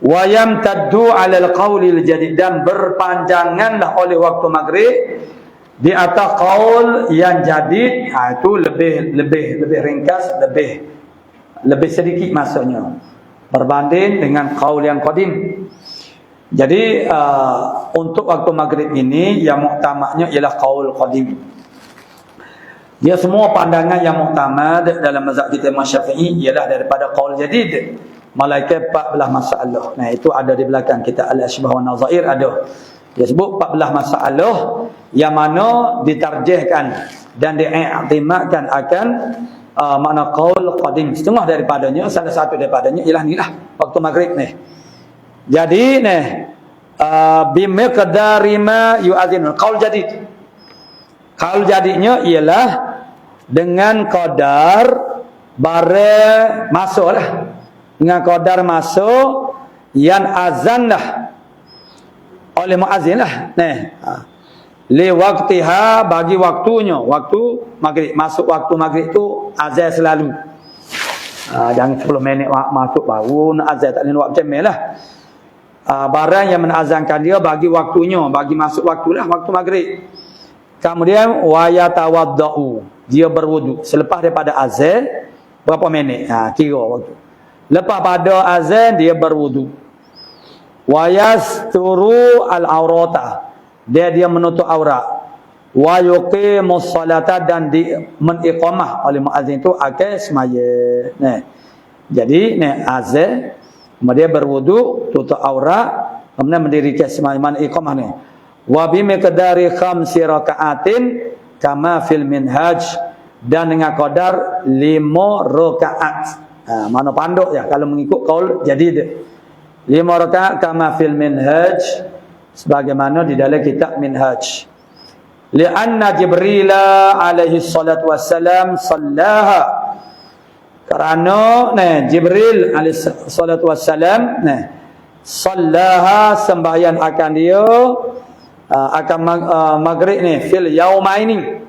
Wa yamtaddu 'ala al-qaulil jadid, dan berpanjanganlah oleh waktu maghrib di atas qaul yang jadid. Itu lebih ringkas, lebih sedikit masanya berbanding dengan qaul yang qadim. Jadi untuk waktu maghrib ini yang muktamadnya ialah qaul qadim. Dia semua pandangan yang muktamad dalam mazhab kita Imam Syafi'i ialah daripada qaul jadid. Malaikat 14 masalah. Nah, itu ada di belakang kita Al-Ashbah wa Nazair ada. Dia sebut 14 masalah yang mana ditarjihkan dan diiktimadkan akan makna qaul qadim. Setengah daripadanya, salah satu daripadanya ialah ni lah waktu maghrib ni. Jadi ni bimiqdari ma yu'adzinun, qaul jadid. Qaul jadidnya ialah dengan qadar bare masuklah, dengan qadar masuk yang azan lah oleh muazzin lah. Li waqtiha, bagi waktunya, waktu maghrib. Masuk waktu maghrib tu azan selalu. Jangan 10 minit masuk baru nak azan, tak boleh buat macam ni lah. Barang yang menazankan dia bagi waktunya, bagi masuk waktulah waktu maghrib. Kemudian wa yatawaddau, dia berwuduk selepas daripada azan berapa minit, kira waktu. Lepas pada azan dia berwuduk. Wa yasturu al-aurata, dia menutup aurat. Wa yuqimus salata, dan di meniqamah oleh muazzin tu akan semaya. Jadi azan, kemudian berwuduk, tutup aurat, kemudian mendirikan semaya iqamah ni. Wa bi miqdari 5 rakaatin kama fil minhaj, dan dengan qadar 5 rakaat. Mana panduk ya kalau mengikut qaul jadid. 5 rakaat kama fil minhaj, sebagaimana di dalam kitab Minhaj. Lianna Jibril alaihi salatu wassalam sallaha, kerana Jibril alaihi salatu wassalam sallaha, sembahyang akan dia akan maghrib ni fil yaumaini,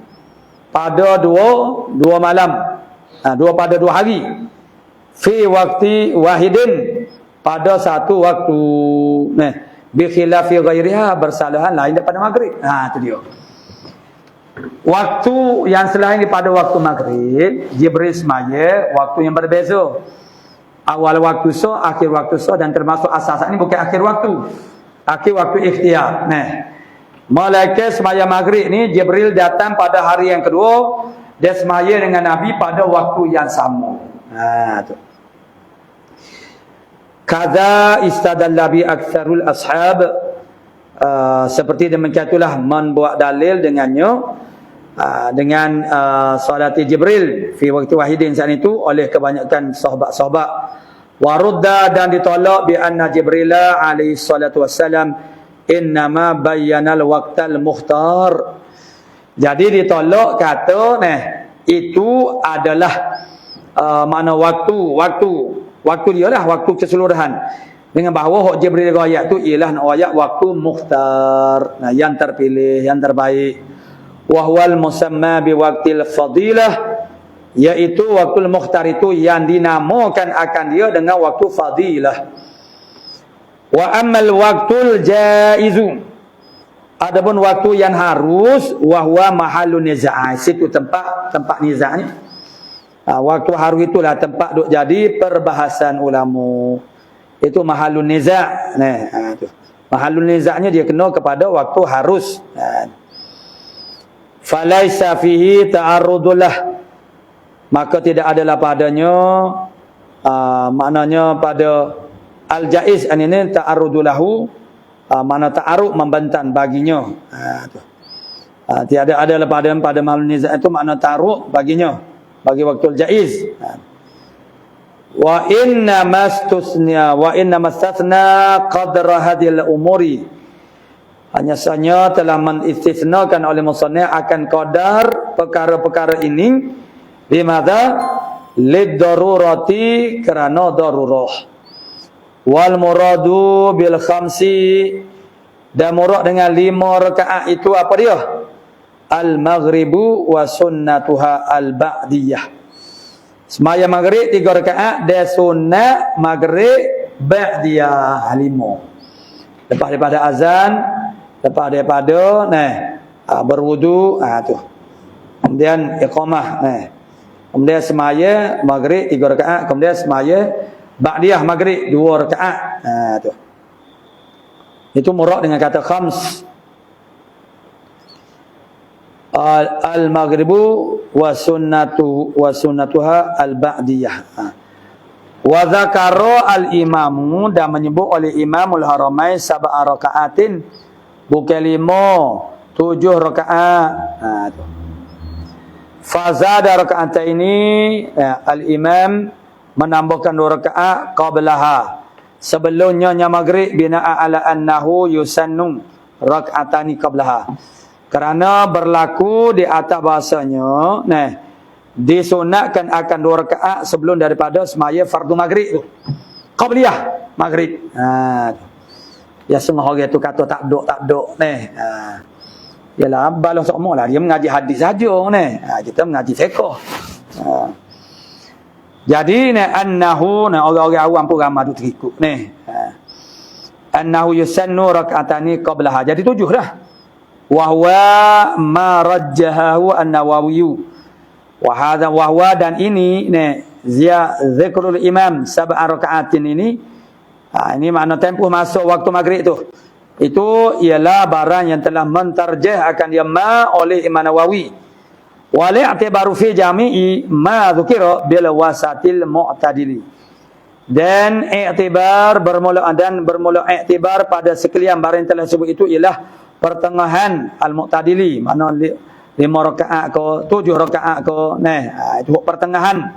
pada dua malam, pada 2 hari. Fi waqti wahidin, pada satu waktu. Bi khilafi ghairiha, bersalahan lain daripada maghrib. Itu dia. Waktu yang selain daripada waktu maghrib, Jibril semaya waktu yang berbeza. Awal waktu so, akhir waktu so, dan termasuk asas ini bukan akhir waktu. Akhir waktu ikhtiar. Malaikat semaya maghrib ni Jibril datang pada hari yang kedua, dia semaya dengan Nabi pada waktu yang sama. Tu. Kaza istadalla bi aktsarul ashab, seperti demikian itulah membuat dalil dengannya, dengan salati Jibril fi waktu wahidin saat itu oleh kebanyakan sahabat-sahabat. Warudda, dan ditolak bi anna Jibril alaihi salatu wassalam innama bayyanal waqtal mukhtar. Jadi ditolak kata itu adalah mana waktu dia lah, waktu keseluruhan, dengan bahawa hak Jibril ayat tu ialah ayat waktu mukhtar, yang terpilih, yang terbaik. Wa huwal musamma bi waqtil fadilah, iaitu waktu mukhtar itu yang dinamakan akan dia dengan waktu fadilah. Wa ammal waqtul jaizu, adapun waktu yang harus, wa huwa mahallun nizaa, situ tempat nizaknya. Waktu harus itulah tempat duk jadi perbahasan ulama. Itu mahallun niza'. Tu. Mahallun nizaknya dia kena kepada waktu harus. Falaisa fihi ta'arrudullah, maka tidak adalah padanya maknanya pada al-jaiz ini ta'arrudulahu, mana ta'arud, membentan baginya. Tu. Tiada ada pada malam nizam itu makna taruh baginya, bagi waktu jaiz. Wa inna mastasna qadra hadhil umuri, hanya saja telah mengistisnakan oleh musannif akan qadar perkara-perkara ini bimadza lid darurati, kerana darurah, wal muradu bil khamsi, dan murad dengan 5 rakaat itu apa dia? Al maghribu wa sunnatuha al ba'diyah, semaya maghrib 3 rakaat dan sunat maghrib ba'diyah 5. Lepas daripada azan, lepas daripada berwudu, tu. Kemudian iqamah, kemudian semaya maghrib 3 rakaat, kemudian semaya ba'diyah maghrib 2 rakaat. Tu. Itu murad dengan kata khams. Al-maghribu wa sunnatuha al-ba'diyah. Wa dzakara al-imamu, dan menyebut oleh Imamul Haramain sab'a rakaatin, bukan 5, 7 rakaat. Fazada rakaat ini al-imam menambahkan 2 rakaat qablaha, sebelumnya maghrib, bina'a ala annahu yusannu rakaatani qablaha, kerana berlaku di atas bahasanya disunatkan akan 2 rakaat sebelum daripada semaya fardu maghrib tu, qabliyah maghrib. Ya setengah orang tu kata tak duk yalah balas semua lah, dia mengaji hadis saja kita mengaji fiqh. Jadi annahu, orang-orang awam pun ramai duk terikut annahu yusannu rak'atani qablaha, jadi 7 dah. Wa huwa ma rajjahahu an-Nawawi wa hadha wa huwa, dan ini zikrul imam sab'a raka'atin ini ini makna tempoh masuk waktu maghrib tu, itu ialah barang yang telah mentarjih akan dia oleh Imam Nawawi. Wa li'tibaru fi jami'i ma dzukira bil wasatil mu'tadili, dan i'tibar bermula i'tibar pada sekalian barang yang telah sebut itu ialah pertengahan al-mu'tadili, makna 5 rakaat ke 7 rakaat ke itu pertengahan.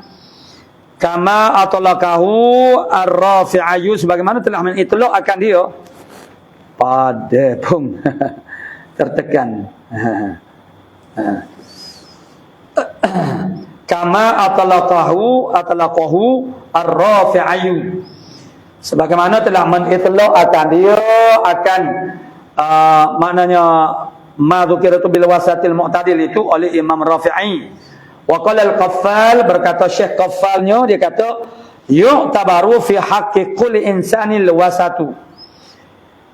Kama atlaqahu ar-Rafi'i, sebagaimana telah mengitlaq akan dia pada pun tertekan. Kama atlaqahu ar-Rafi'i, sebagaimana telah mengitlaq akan dia akan maknanya ma dzukiratu bil wasatil mu'tadil itu oleh Imam Rafi'i. Wa qala al-Qaffal, berkata Syekh Qaffalnya, dia kata yu'tabaru fi haqqi kulli insanil wasatu,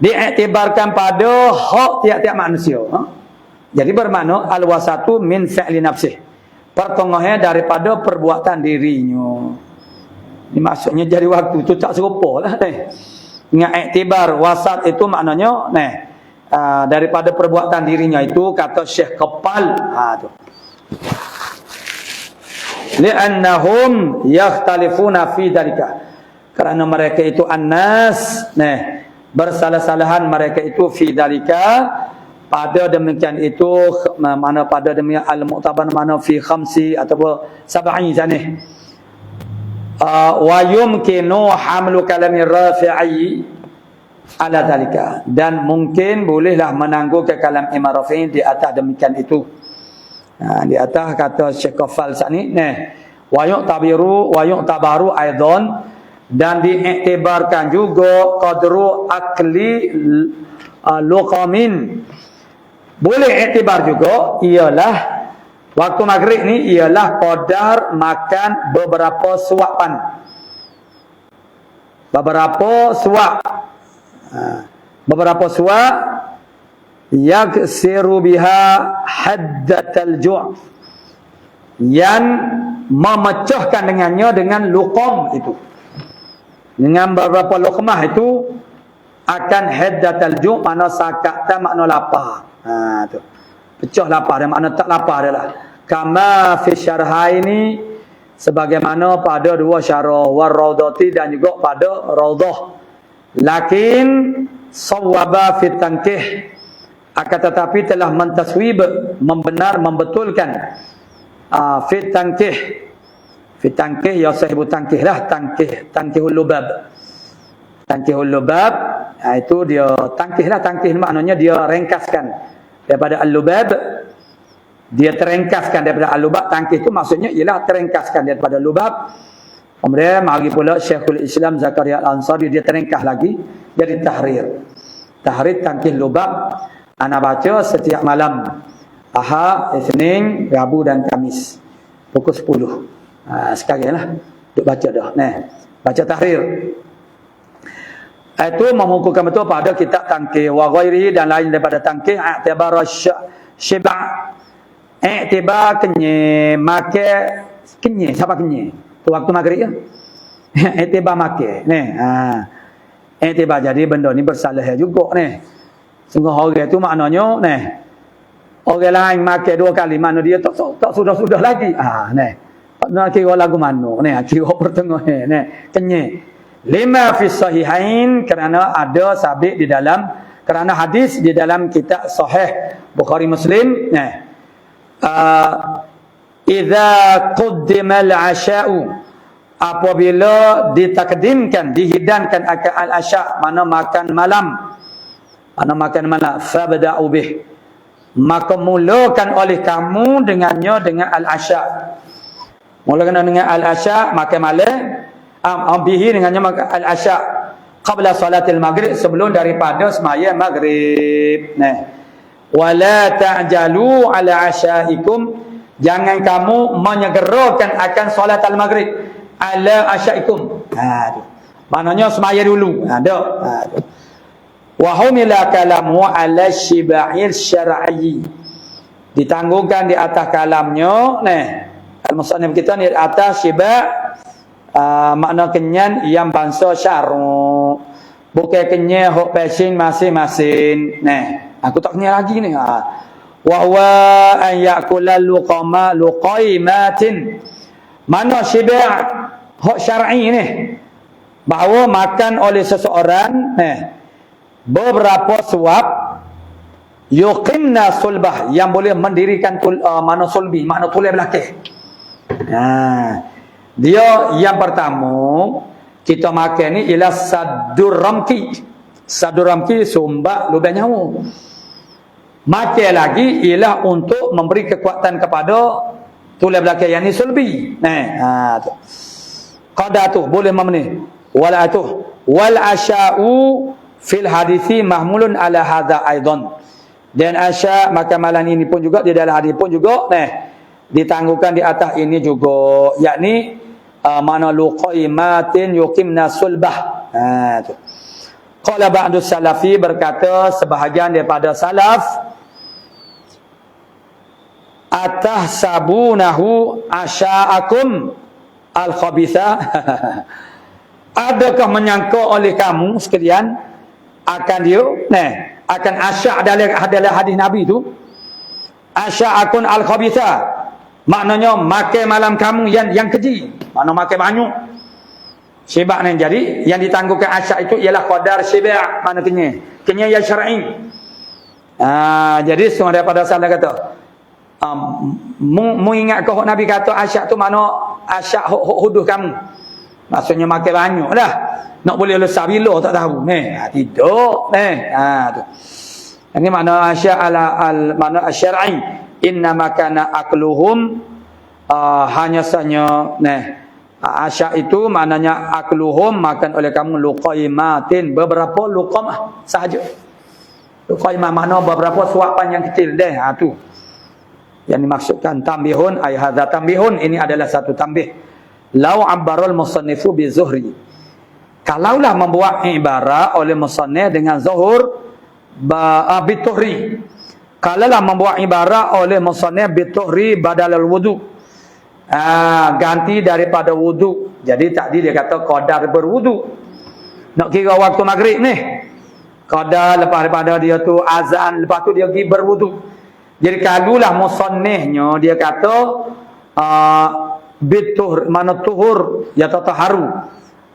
diiktibarkan pada hak tiap-tiap manusia. Jadi bermakna al-wasatu min fi'li nafsih, pertengahan daripada perbuatan dirinya. Ini maksudnya jadi waktu tu tak serupa lah dengan iktibar wasat itu maknanya daripada perbuatan dirinya, itu kata Syekh Qaffal. Tu li'annahum yakhtalifuna fi dalika, kerana mereka itu annas bersalah-salahan mereka itu fi dalika, pada demikian itu mana pada demikian al-mu'tabar mana fi khamsi atau sab'i sana wa yumkinu hamlu kalami Rafi'i ala dalika, dan mungkin bolehlah menangguhkan kalam Imam Rafi'i di atas demikian itu. Di atas kata Syekh Qaffal saat ni wa yu'tabaru aidan, dan diiktibarkan juga qadru akli luqamin, boleh iktibar juga ialah waktu maghrib ni ialah qadar makan beberapa suapan, beberapa suap yaksiru biha haddatal ju', yang memecahkan dengannya dengan luqam itu, dengan beberapa luqmah itu akan haddatal ju', makna sakatan, makna lapar. Tu pecah lapar, dan makna tak lapar adalah kama fi syarhaini, sebagaimana pada 2 syarah, war raudhati, dan juga pada raudhah. Lakin sawaba fi tankih, akan tetapi telah mentaswib, membenar, membetulkan fit tangkih ya sahibu tangkih lah, tangkihul lubab, itu dia tangkih lah. Tangkih maknanya dia ringkaskan daripada al-lubab, dia terengkaskan daripada al-lubab. Tangkih itu maksudnya ialah terengkaskan daripada lubab. Kemudian mari pula Syekhul Islam Zakaria Al-Ansari, dia terengkah lagi jadi tahrir tangkih lubab. Ana baca setiap malam Ahad, Isnin, Rabu dan Khamis pukul 10. Sekarang lah duk baca dah. Baca tahrir. Itu mengukuhkan betul pada kitab tangkih wa ghairi dan lain daripada tangkih. I'tibar syiba', i'tibar kenyek, makan kenyek. Siapa kenyek? Tu waktu maghrib ya. I'tibar makan. I'tibar, jadi benda ni bersalah juga ni. Sungguh orang tu maknanya orang lain makan 2 kali, mana dia tak sudah lagi. Nak kira lagu mana kira pertengah kenyek. Lima fi sahihain, kerana ada sabit di dalam, kerana hadis di dalam kitab sahih Bukhari Muslim. Idza qaddima al-'asha'u, apabila ditakdimkan, dihidangkan akan al-'asha', mana makan malam, fabda'u bih, maka mulakan oleh kamu dengan al-'asha'. Mulakan dengan al-'asha', makan malam, bihi dengannya al-'asha' qabla salatil maghrib, sebelum daripada sembahyang maghrib. Wala ta'jalu ala 'asya'ikum, jangan kamu menyegerakan akan solat al-maghrib ala 'asya'ikum. Maknanya sembahyang dulu. Wa humila kalamu ala shiba'il syar'i, ditanggungkan di atas kalamnya al-musannif kita ni di atas syiba', makna kenyan yang bangsa syar'u, bukan kenyan hok passion masing-masing. Aku tak kenyan lagi ni. Wa huwa an ya'kula luqaimatin, mana syiba' hok syar'i ni, bahawa makan oleh seseorang beberapa suap, yuqimna sulbah, yang boleh mendirikan mana sulbi, makna tulang belakang. Dia yang pertama kita makan ni ialah sadur ramki. Sadur ramki sumbak lubang nyawa. Makan lagi ialah untuk memberi kekuatan kepada tulang belakang, yang ni sulbi. Qada tu boleh memenuhi. Wal asya'u fil hadithi mahmulun ala hadza aidan. Dan asya' makan malam ini pun juga, di dalam hadis pun juga ditangguhkan di atas ini juga, yakni mana luqaimatin yuqimna sulbah. Qala ba'du salafi, berkata sebahagian daripada salaf, atahsabunahu asya'akum al-khabitha, adakah menyangka oleh kamu sekalian akan dia akan asya' adalah hadis Nabi tu, asya'akun al-khabitha, maknanya makan malam kamu yang keji, makna makan banyak. Syibak ni, jadi yang ditangguhkan asyak itu ialah qadar syibak, mana kenyang yang syar'i. Jadi semua daripada salah kata mengingat kau Nabi kata asyak tu mana asyak huduh kamu, maksudnya makan banyak lah. Nak boleh lesar bila tak tahu tidak tu. Ini makna asyak makna syar'i. Inna makana akluhum, hanya sahaja asyak itu maknanya akluhum, makan oleh kamu luqaimatin, beberapa luqamah sahaja. Luqaimah makna beberapa suapan yang kecil tu yang dimaksudkan. Tambihun ay hadza tambihun, ini adalah satu tambih. Lau abbarul musannifu bi zuhri, kalaulah membuat ibarat oleh musannif dengan zuhur bituhri, kalaulah membuat ibarat oleh musannif bituhri badalal wudu, ganti daripada wudu. Jadi tadi dia kata qadar berwudu, nak kira waktu maghrib ni qadar lepas daripada dia tu azan, lepas tu dia pergi berwudu. Jadi kalaulah musannifnya dia kata bituhur, mana tuhur ya tataharu,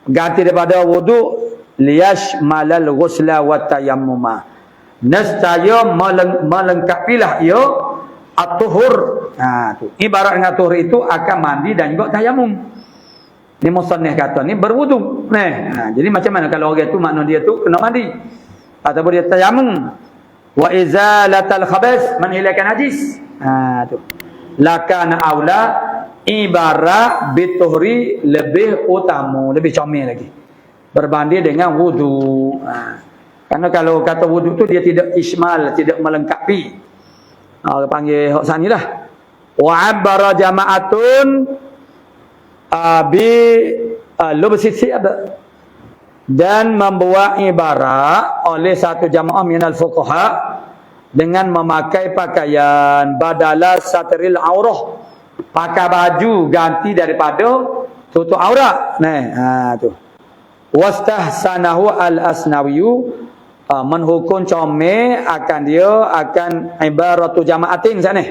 ganti daripada wudu, liyash malal ghusla wa tayammuma, nescaya melengkapilah ia at-tuhur. Tu ibarat dengan tuhur itu akan mandi dan juga tayamum. Ni musannif kata ni berwudu. Jadi macam mana kalau orang tu makna dia tu kena mandi ataupun dia tayamum. Wa izalatal khabas, menghilangkan najis. Tu lakana aula, ibarat bituhri lebih utama, lebih comel lagi berbanding dengan wudu. Karena kalau kata wudu tu dia tidak ismal, tidak melengkapi. Orang panggil hok sanilah. Wa abbara jama'atun bi lubsi thiyab, dan membuat ibarat oleh satu jamaah minal fuqaha dengan memakai pakaian badala satril aurah, pakai baju ganti daripada tutup aurat. Tu wastahsanahu al-Asnawiyu, menhukum comel akan dia akan ibaratu jama'atin sana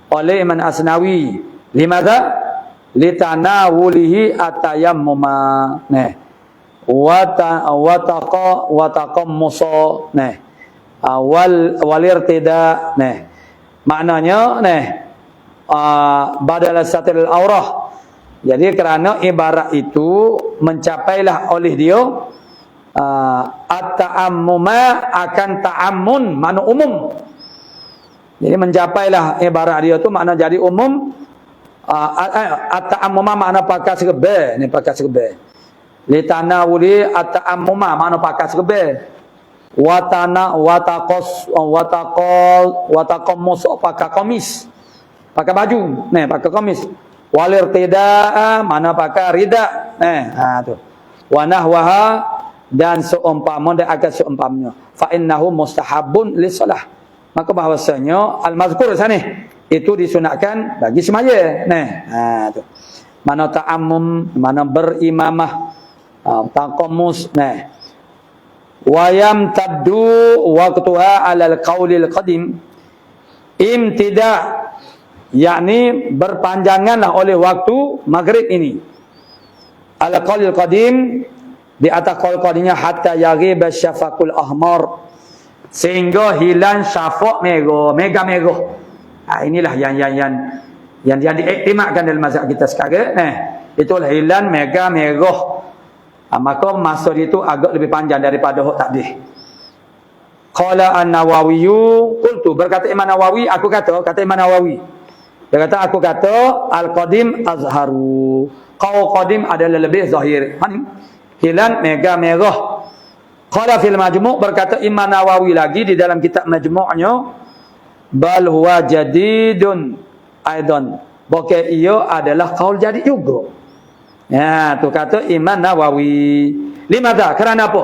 oleh Imam Asnawi. Limadha? Litanawulihi atayammuma. Wataqammusa. Walirtida. Maknanya badal satril aurah. Jadi kerana ibarat itu mencapailah oleh dia at-ta'ammuma akan ta'ammun, makna umum. Jadi mencapailah ibarat dia tu makna jadi umum. At-ta'ammuma makna pakai serba, ni pakai serba. Litanawuli at-ta'ammuma makna pakai serba. Wataqammus pakai komis. Pakai baju, pakai komis. Walirtidaa mana pakai rida. Tu. Wa nahwaha, dan seumpama dan akan seumpamanya. Fa innahu mustahabun lisalah. Maka bahwasanya al-mazkur sana itu disunatkan bagi semaya. Tu. Mana ta'ammum, mana berimamah, taqammus. Wa yamtaddu waqtuha 'alal qaulil qadim. Imtida, yakni berpanjanganlah oleh waktu maghrib ini. Al-qaulil qadim, di atas qaul qadimnya, hatta yaghib syafaqul ahmar, sehingga hilang syafaq merah, merah. Inilah yang diiktimadkan dalam mazhab kita sekarang. Itulah hilang merah. Maka masa itu agak lebih panjang daripada hak tadi. Qala an-Nawawi, qultu, berkata Imam Nawawi, aku kata Imam Nawawi. Dia kata, aku kata al-qadim azharu. Qaul qadim adalah lebih zahir. Hilang merah. Qala fil majmu', berkata Imam Nawawi lagi di dalam kitab majmu'nya, bal huwa jadidun aidan, bahkan ia adalah qaul jadid juga. Tu kata Imam Nawawi. Limadha? Kerana apa?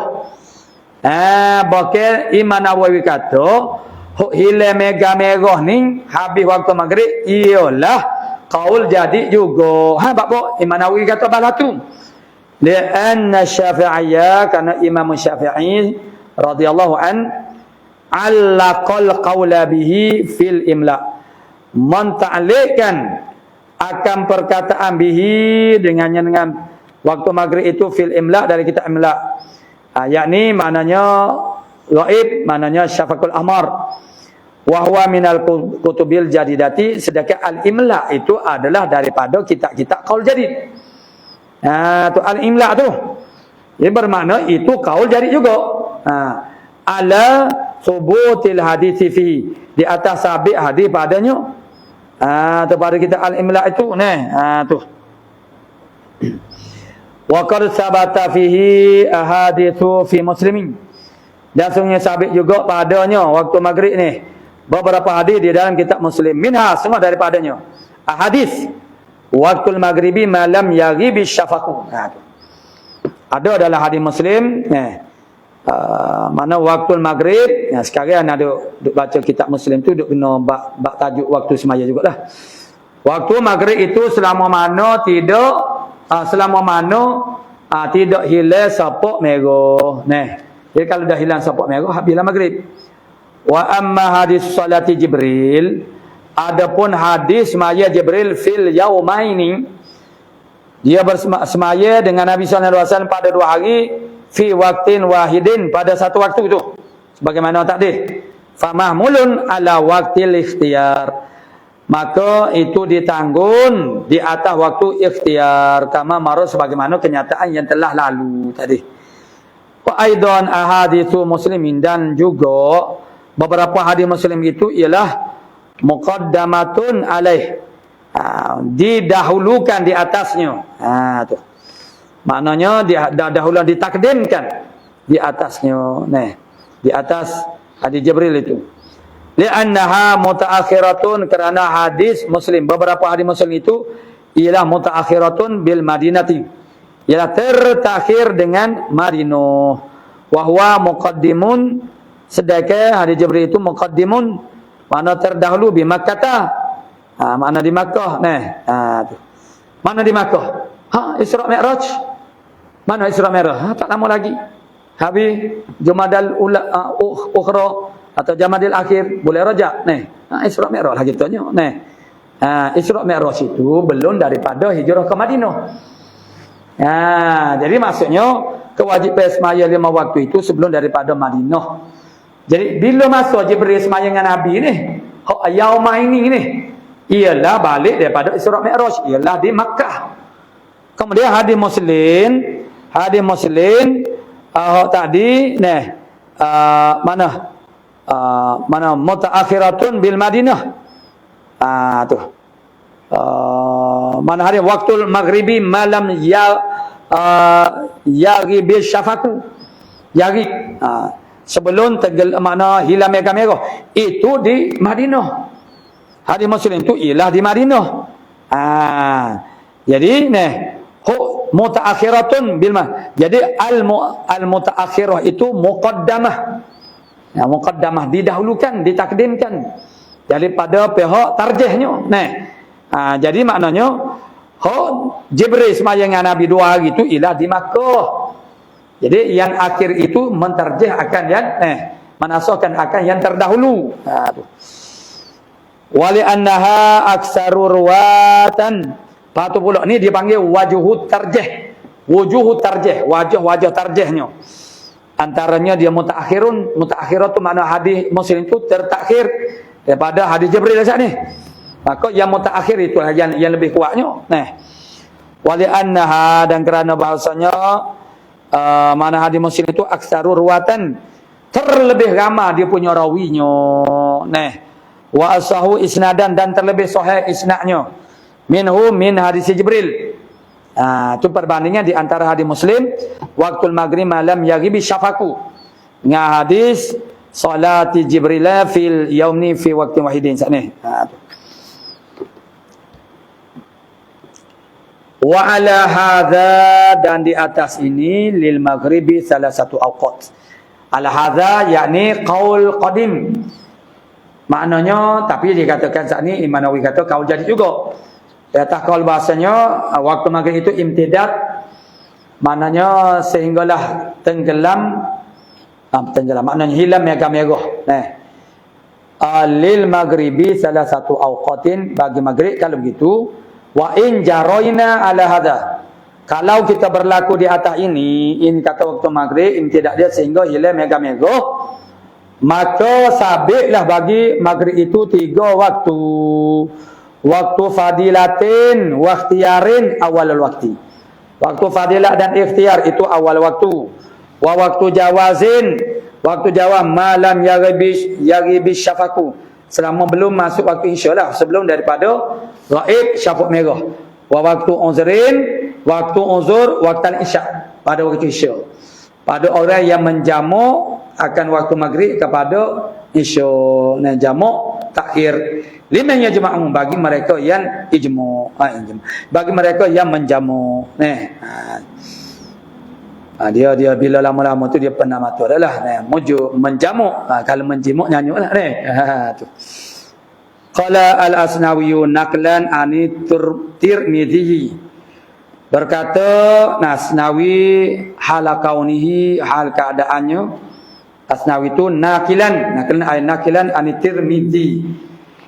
Bahkan Imam Nawawi kata hilang merah ni habis waktu maghrib ialah qaul jadid juga. Apa? Imam Nawawi kata balatu. Lianna Syafi'iyya, karena Imam Syafi'i radhiyallahu an allaqal qawla bihi fil imla, menta'liqkan akan perkataan bihi dengan waktu maghrib itu fil imla, dari kitab imla. Yakni maknanya ghaib, maknanya syafaqul ahmar. Wa huwa minal kutubil jadidati, sedangkan al-imla itu adalah daripada kitab-kitab qaul jadid. Tu al-imla tu. Ia bermakna itu qaul jadid juga. Ala subutil hadits fi, di atas sabit hadis padanya. Tu pada kita al-imla itu. Tu. Wa qad sabata fihi ahaditsu fi muslimin, dan sungguh sabit juga padanya waktu maghrib ni beberapa hadis di dalam kitab Muslim. Minha, semua daripadanya hadis waqtul maghribi malam yaghibi syafaqu. Ada dalam hadis Muslim mana waktu maghrib. Sekarang ada duk baca kitab Muslim tu duk kena bab tajuk waktu semaya jugalah. Waktu maghrib itu selama mana tidak hilang sapok merah. Jadi kalau dah hilang sapok merah, habislah maghrib. Wa amma hadis salati Jibril, adapun hadis semaya Jibril fil yaumaini, dia bersemaya dengan Nabi sallallahu alaihi wasallam pada 2 hari, fi waqtin wahidin, pada satu waktu itu. sebagaimana tadi, famahmulun ala waqtil ikhtiyar, maka itu ditanggung di atas waktu ikhtiar, kama marus sebagaimana kenyataan yang telah lalu tadi. Wa aidan ahaditsu muslimin, dan juga beberapa hadis muslim itu ialah muqaddamatun alaih, didahulukan di atasnya. Tu maknanya dahulu ditakdimkan di atasnya. Nah, di atas hadis Jibril itu. Li'annaha mutaakhiratun, kerana hadis Muslim, beberapa hadis Muslim itu ialah mutaakhiratun bil Madinati, ialah tertakhir dengan Madinah. Wa huwa muqaddimun, sedangkan hadis Jibril itu muqaddimun, makna terdahulu bi Makkah. Makna di Makkah. Nah, tu. Mana di Makkah? Isra Mi'raj. Mana Isra Mi'raj? Tak lama lagi. Habis Jumadal Ukhra atau Jamadil Akhir, boleh rajak. Isra Mi'raj lagi tanya. Isra Mi'raj itu belum daripada hijrah ke Madinah. Jadi maksudnya kewajipan semaya 5 waktu itu sebelum daripada Madinah. Jadi bila masa Jibril semaya dengan Nabi ni, yaumah ini ni, ialah balik daripada Isra Mi'raj, ialah di Makkah. Kemudian hadis Muslim tadi mana mutaakhiratun bil Madinah. Tu. Mana hari waktu maghribi malam yaghibi syafaku. Yaghi. Sebelum mana hilang merah itu di Madinah. Hadis Muslim itu ialah di Madinah. Jadi mutaakhiratun bil Madinah. Jadi al mutaakhirah itu muqaddamah. Muqaddamah didahulukan, ditakdimkan daripada pihak tarjihnya. Jadi maknanya Jibril semaya dengan Nabi 2 hari itu ialah di Makkah. Jadi yang akhir itu mentarjih akan yang menasahkan akan yang terdahulu. Wali annaha aksaru ruwatan. Patu pula ni dipanggil wajuhut tarjih. Wujuhut tarjih, wajah-wajah tarjihnya. Antaranya dia mutaakhirun. Mutaakhirat tu makna hadis Muslim itu tertakhir daripada hadis Jibril saat ni. Maka yang mutaakhir itulah yang lebih kuatnya. Wali annaha, dan kerana bahasanya mana hadis Muslim itu aksaru ruwatan, terlebih ramah dia punya rawinya. Wa asahu isnadan, dan terlebih sahih isnadnya. Min hadis Jibril. Itu perbandingan di antara hadis Muslim waktu maghrib malam yaghibi syafaku dengan hadis salati Jibril fil yaumni fi waqtin wahidin sakni. Wa ala hadza, dan di atas ini lil maghribi salah satu awqat. Ala hadza yakni qaul qadim. Maknanya, tapi dikatakan saat ni Imam Nawawi kata kaul jadi juga. Atas kaul bahasanya waktu maghrib itu imtidad, maknanya sehinggalah tenggelam, maknanya hilang merah-merah. Lil maghribi salah satu awqatin, bagi maghrib kalau begitu. Wa in jaraina ala hadha, kalau kita berlaku di atas ini kata waktu maghrib imtidad dia sehingga hilang merah-merah, maka sabitlah bagi maghrib itu 3 waktu. Waktu fadilatin wa ikhtiyarin awalul waktu. Waktu fadilat dan ikhtiar itu awal waktu. Wa waktu jawazin, waktu jawab malam yaghibi syafaku, selama belum masuk waktu isya, sebelum daripada ghaib syafaq merah. Wa waktu uzrin, waktu uzur, waktu isya, pada waktu isya. Pada orang yang menjamu akan waktu maghrib kepada isya. Jamu takhir. Liman yajma'u, bagi mereka yang ijma', bagi mereka yang menjamu. Dia bila lama-lama tu dia pernah matur adalah menjamu. Kalau menjimuk nyanyuklah tu. Qala al-Asnawi naqlan ani Tirmidzi, berkata Asnawi hal kaunihi, hal keadaannya Asnawi itu naqilan ani Tirmidzi.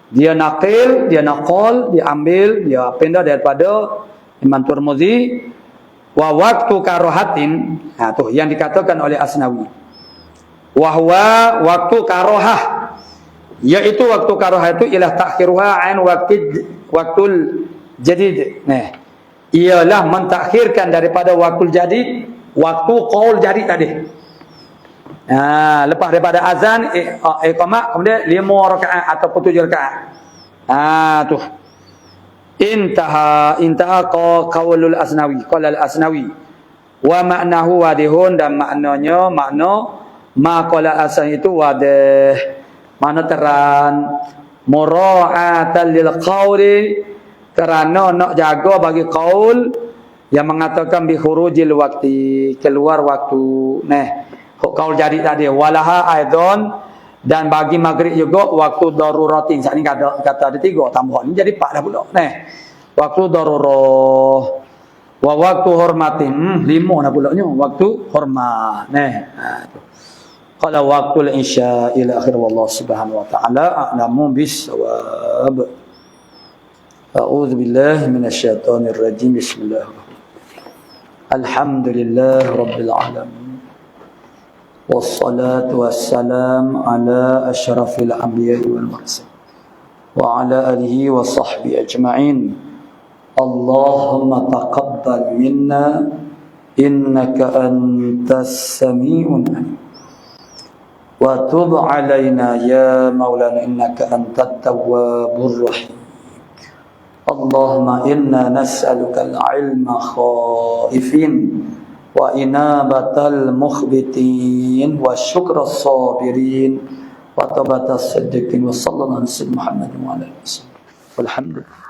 Dia naqil, dia naqal, dia ambil, dia pindah daripada Imam Tirmidzi. Wa waktu karahatin, tu yang dikatakan oleh Asnawi. Wahwa waktu karohah, yaitu waktu karohah itu ialah takhiruha an waktul jadid. Nah, ialah mentakhirkan daripada waktu jadid, waktu qaul jadid tadi. Lepas daripada azan iqamah kemudian 5 rakaat ataupun 7 rakaat. Tu. Intaha qaulul Asnawi, qala al-Asnawi. Wa ma'nahu wadihun, dan makna ma qala al-Asnawi itu wadih. Makna terang, mura'atan lil qauli, kerana nak jaga bagi qaul yang mengatakan bi khurujil waqti, keluar waktu. Nah, qaul jadi tadi walaha aidon, dan bagi maghrib juga waktu daruratin. Saat ini kata ada 3 tambah ni jadi 4 dah pula. Nah, waktu darurah wa waktu hormatin 5 dah pula nya waktu hormat. Nah, qala waqtul isya ila akhir, wallahu subhanahu wa ta'ala a'lamu bis-shawab. A'udzu billahi minasyaitonir rajim. Bismillahirrahmanirrahim. Alhamdulillahi rabbil alamin. Wassalatu wassalamu ala asyrafil anbiya'i wal mursalin wa ala alihi wa sahbihi ajma'in. Allahumma taqabbal minna innaka antas sami'un alim wa tub alaina ya maulana innaka antat tawwabur rahim. Allahumma inna nas'aluka al-ilma khaifin wa inabatal mukhbitin wa syukras sabirin wa tabatas siddiqin wa sallallahu alaihi Muhammad wa ala alihi wasallam. Walhamdulillah.